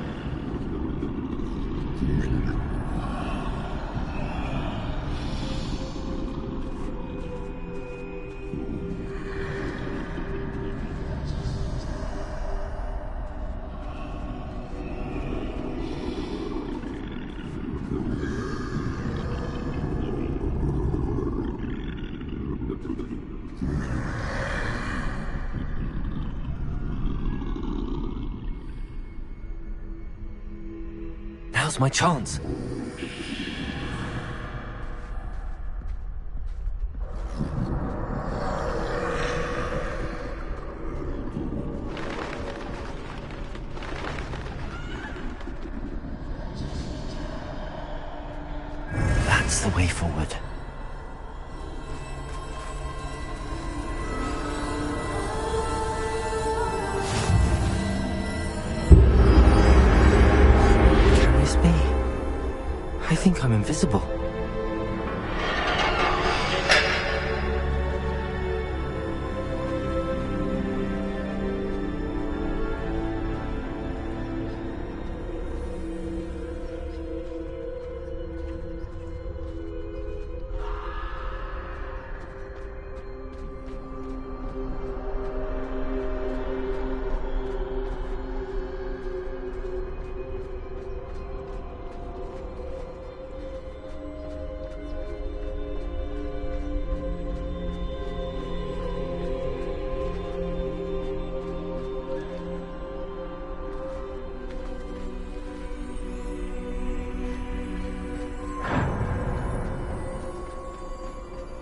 Now's my chance. That's the way forward. think I'm invisible.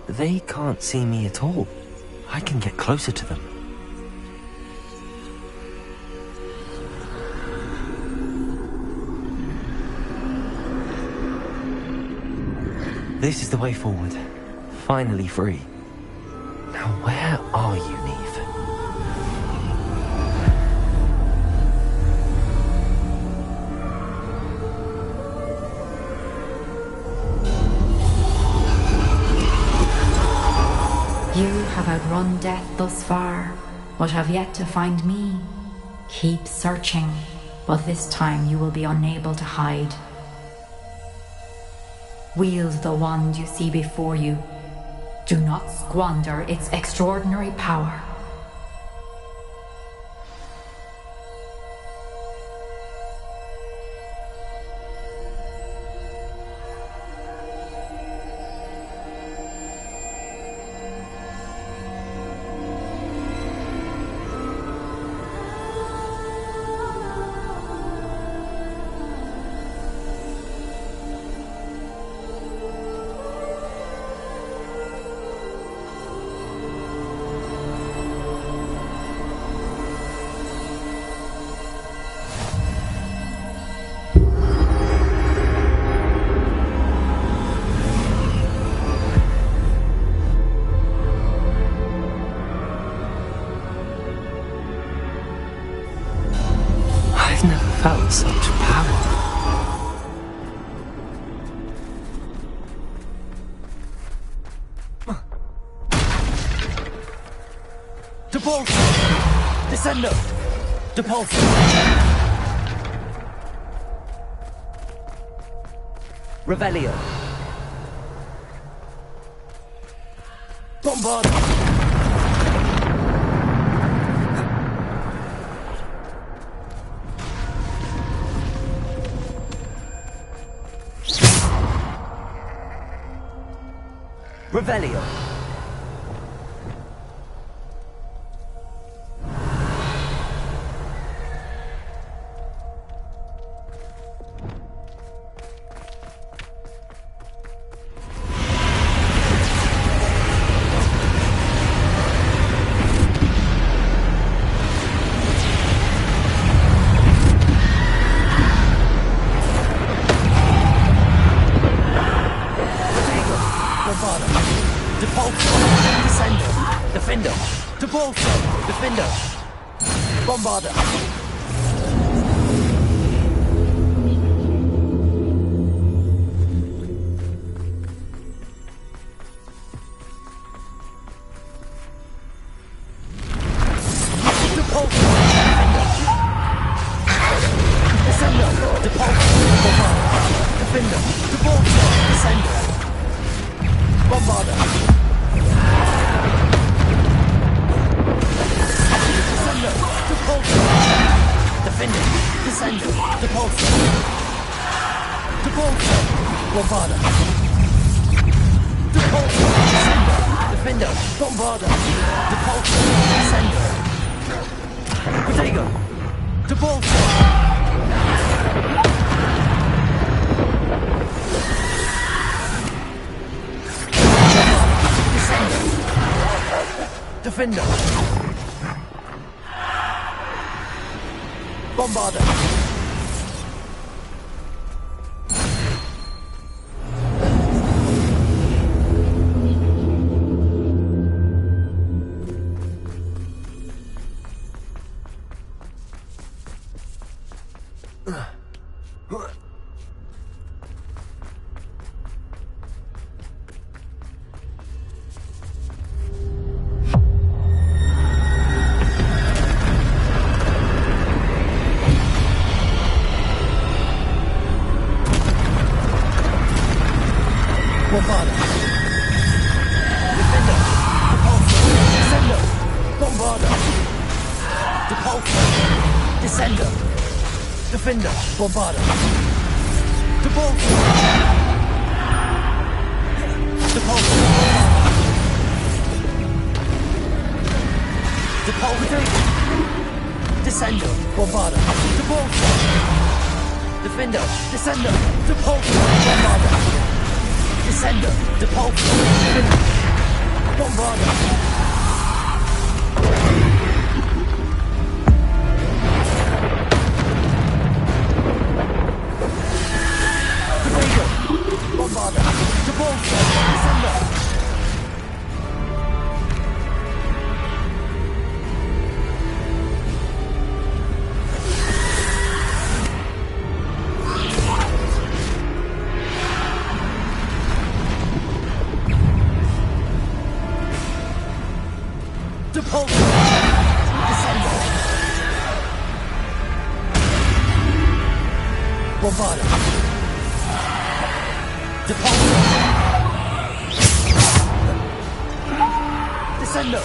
They can't see me at all. I can get closer to them. This is the way forward. Finally free. Now where are you, Neve? You have outrun death thus far, but have yet to find me. Keep searching, but this time you will be unable to hide. Wield the wand you see before you. Do not squander its extraordinary power. I've never felt such power. Depulso! Descendo! Depulso! Revelio! Bombarda! Revelio! Defendo! Depulso! Defendo! Bombarda! Depulso! Descendo! Depulso! Bombarda! Defendo! Depulso! Descendo! Bombarda! Defender, Descender, Depulso. Depulso, Bombarda. Depulso, Descender, Defender, Bombarda. Depulso, Descender. Protego, Depulso. Descender. Defender. Bombarda! Bombarda. Defender. Depulso. Descendo. Bombarda. Depulso. Descendo. Defender. Bombarda. Depulso. Depulso. Depulso. Descendo. Bombarda. Depulso. Defender. Descendo. Depulso. Bombarda. Descendo. Depulso. Bombarda. Bombarda. Depulso. Descendo. Depulso. Descendo. Bombarda. Depulso. Descendo.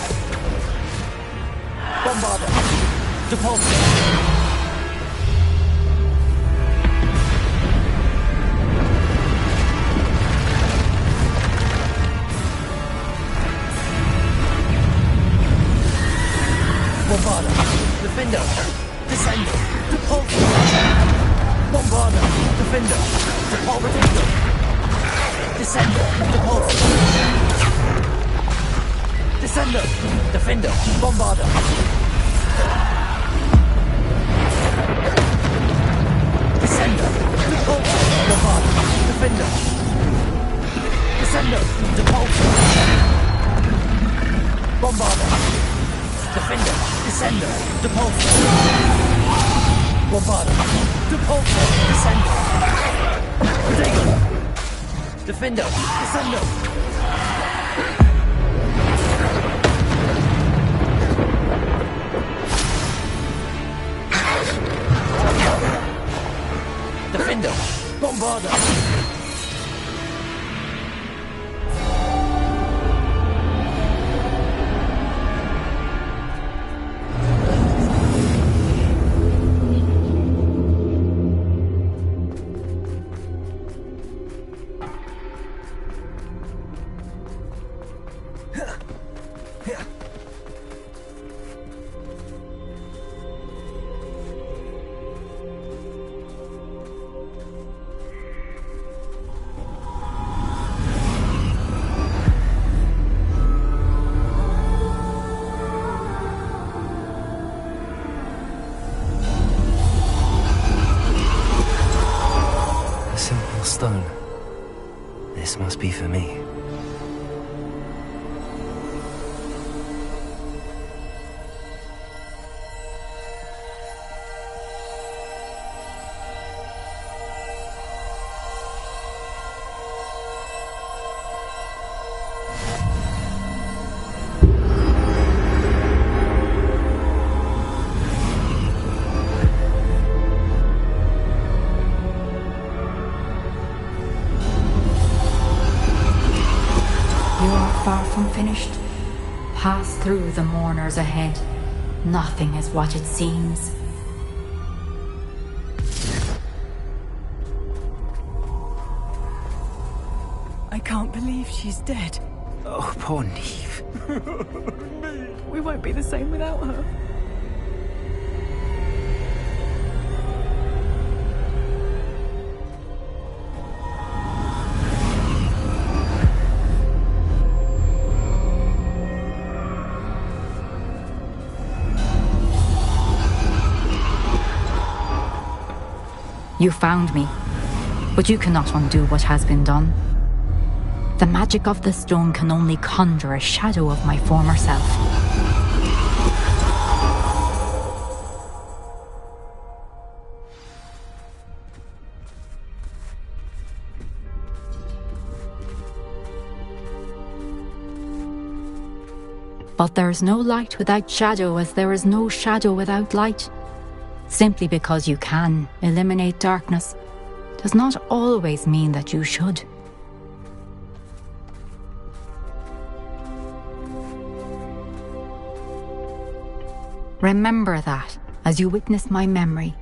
Bombarda. Depulso. Bombarda. Defender. Descendo. Depulso. Bombarda. Defender. Depulso. Descendo. Depulso. Descendo. Defender. Bombarda. Descendo. Depulso. Bombarda. Defender. Descendo. Depulso. Bombarda. Defender. Descendo. Depulso. Bombarda. Depulso. Descendo. Protego. Defender. Descendo. Defender. Bombarda. Stone. This must be for me. Far from finished. Pass through the mourners ahead. Nothing is what it seems. I can't believe she's dead. Oh, poor Neve. We won't be the same without her. You found me, but you cannot undo what has been done. The magic of the stone can only conjure a shadow of my former self. But there is no light without shadow, as there is no shadow without light. Simply because you can eliminate darkness does not always mean that you should. Remember that as you witness my memory.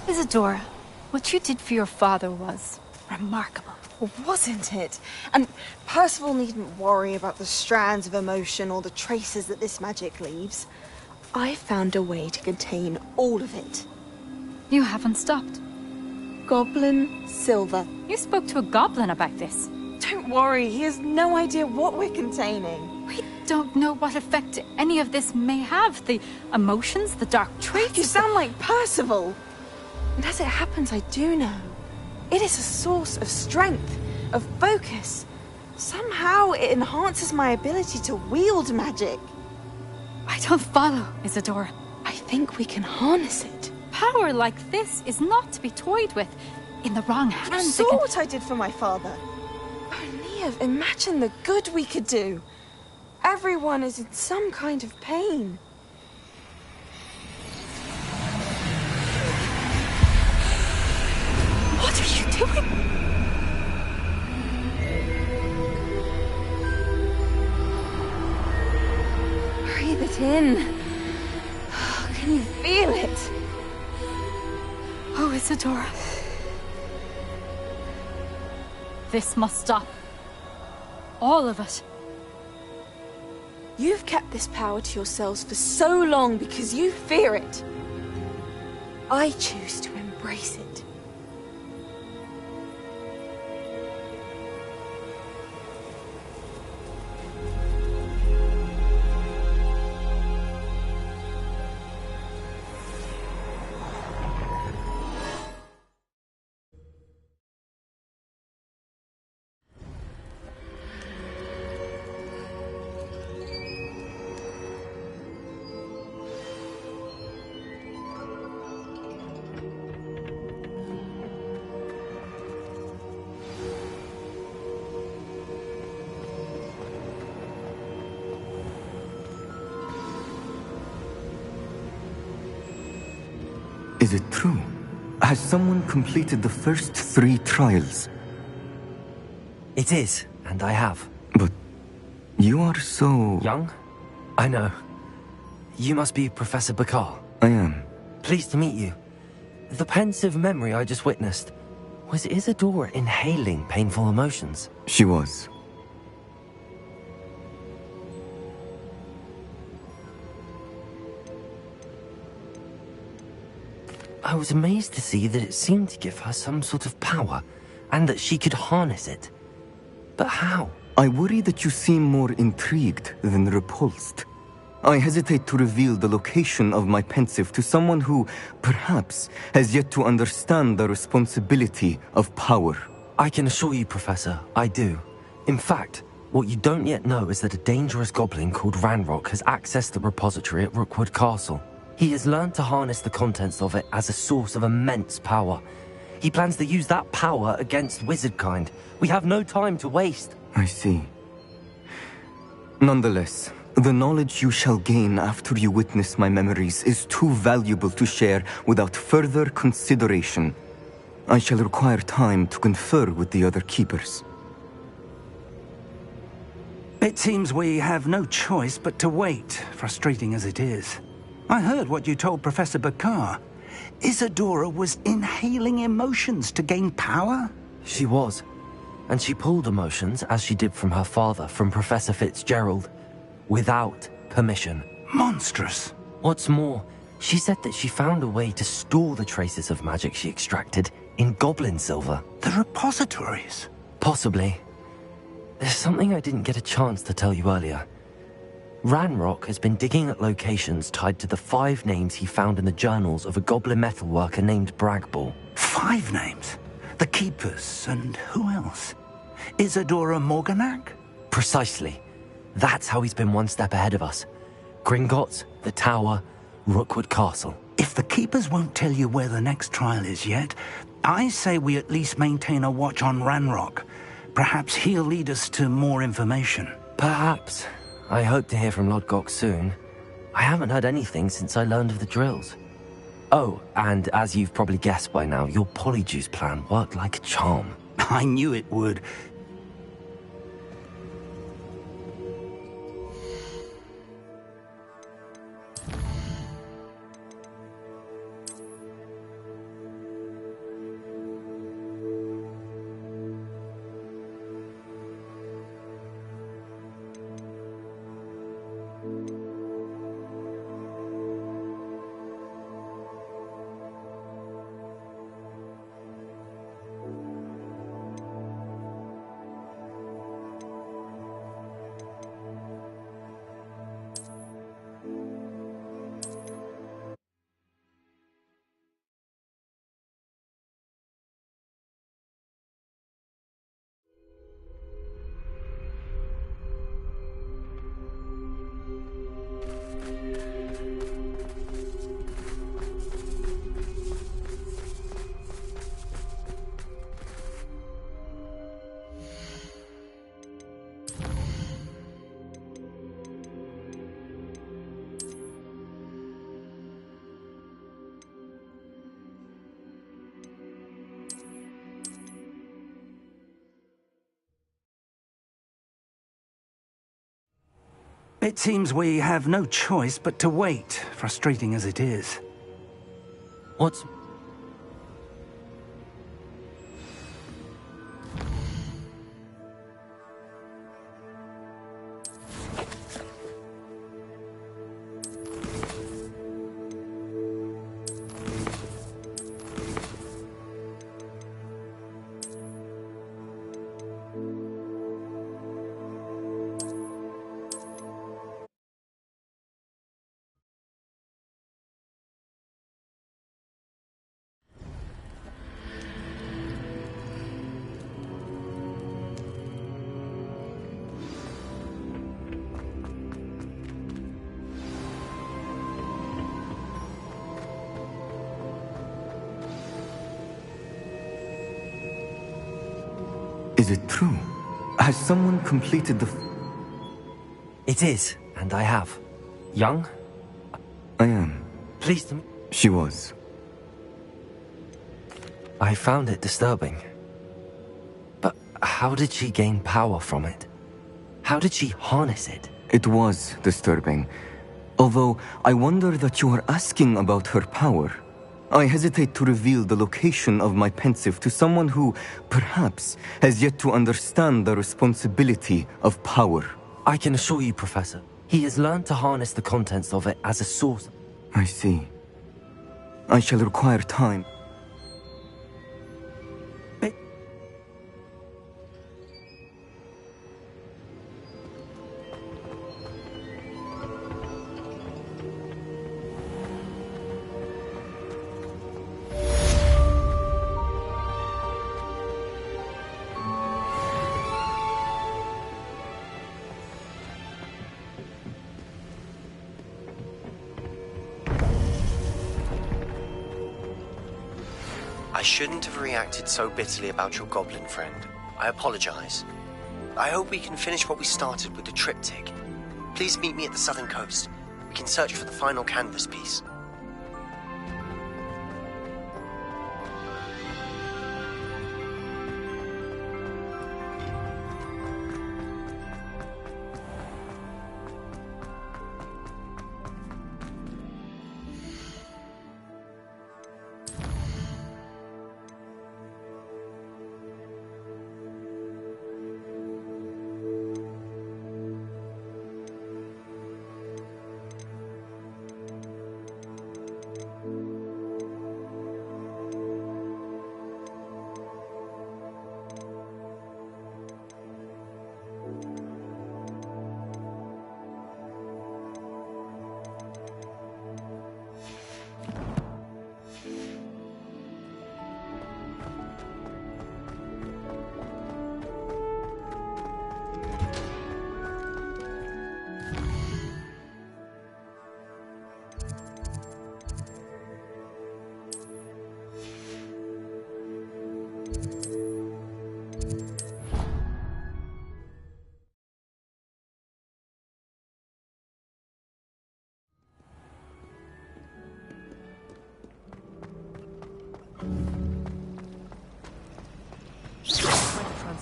Isadora, what you did for your father was remarkable. Well, wasn't it? And Percival needn't worry about the strands of emotion or the traces that this magic leaves. I found a way to contain all of it. You haven't stopped. Goblin silver. You spoke to a goblin about this. Don't worry, he has no idea what we're containing. We don't know what effect any of this may have. The emotions, the dark traits. You sound like Percival. And as it happens, I do know. It is a source of strength, of focus. Somehow it enhances my ability to wield magic. I don't follow, Isadora. I think we can harness it. Power like this is not to be toyed with. In the wrong hands, You saw what I did for my father. Neve, imagine the good we could do. Everyone is in some kind of pain. What are you doing? Breathe it in. Can you feel it? Oh, Isadora. This must stop. All of it. You've kept this power to yourselves for so long because you fear it. I choose to embrace it. Is it true? Has someone completed the first 3 trials? It is, and I have. But you are so... young? I know. You must be Professor Bakar. I am. Pleased to meet you. The pensive memory I just witnessed, was Isadora inhaling painful emotions? She was. I was amazed to see that it seemed to give her some sort of power, and that she could harness it. But how? I worry that you seem more intrigued than repulsed. I hesitate to reveal the location of my pensive to someone who, perhaps, has yet to understand the responsibility of power. I can assure you, Professor, I do. In fact, what you don't yet know is that a dangerous goblin called Ranrock has accessed the repository at Rookwood Castle. He has learned to harness the contents of it as a source of immense power. He plans to use that power against wizardkind. We have no time to waste. I see. Nonetheless, the knowledge you shall gain after you witness my memories is too valuable to share without further consideration. I shall require time to confer with the other keepers. It seems we have no choice but to wait, frustrating as it is. I heard what you told Professor Bakar. Isadora was inhaling emotions to gain power? She was. And she pulled emotions, as she did from her father, from Professor Fitzgerald, without permission. Monstrous. What's more, she said that she found a way to store the traces of magic she extracted in goblin silver. The repositories? Possibly. There's something I didn't get a chance to tell you earlier. Ranrock has been digging at locations tied to the 5 names he found in the journals of a goblin metalworker named Bragball. 5 names? The Keepers, and who else? Isadora Morganac? Precisely. That's how he's been one step ahead of us. Gringotts, the Tower, Rookwood Castle. If the Keepers won't tell you where the next trial is yet, I say we at least maintain a watch on Ranrock. Perhaps he'll lead us to more information. Perhaps. I hope to hear from Lodgok soon. I haven't heard anything since I learned of the drills. Oh, and as you've probably guessed by now, your polyjuice plan worked like a charm. I knew it would. It seems we have no choice but to wait, frustrating as it is. What's... Is it true? Has someone completed the... It is, and I have. Young? I am. Pleased to... She was. I found it disturbing. But how did she gain power from it? How did she harness it? It was disturbing. Although, I wonder that you are asking about her power. I hesitate to reveal the location of my pensive to someone who, perhaps, has yet to understand the responsibility of power. I can assure you, Professor, he has learned to harness the contents of it as a source. I see. I shall require time. I shouldn't have reacted so bitterly about your goblin friend. I apologize. I hope we can finish what we started with the triptych. Please meet me at the southern coast. We can search for the final canvas piece.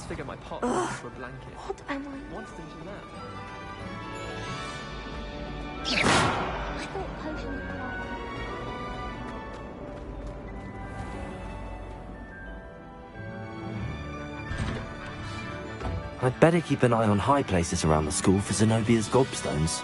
transfigure my pot into a blanket. What am I? What's thinking that? I thought potions were I'd better keep an eye on high places around the school for Zenobia's gobstones.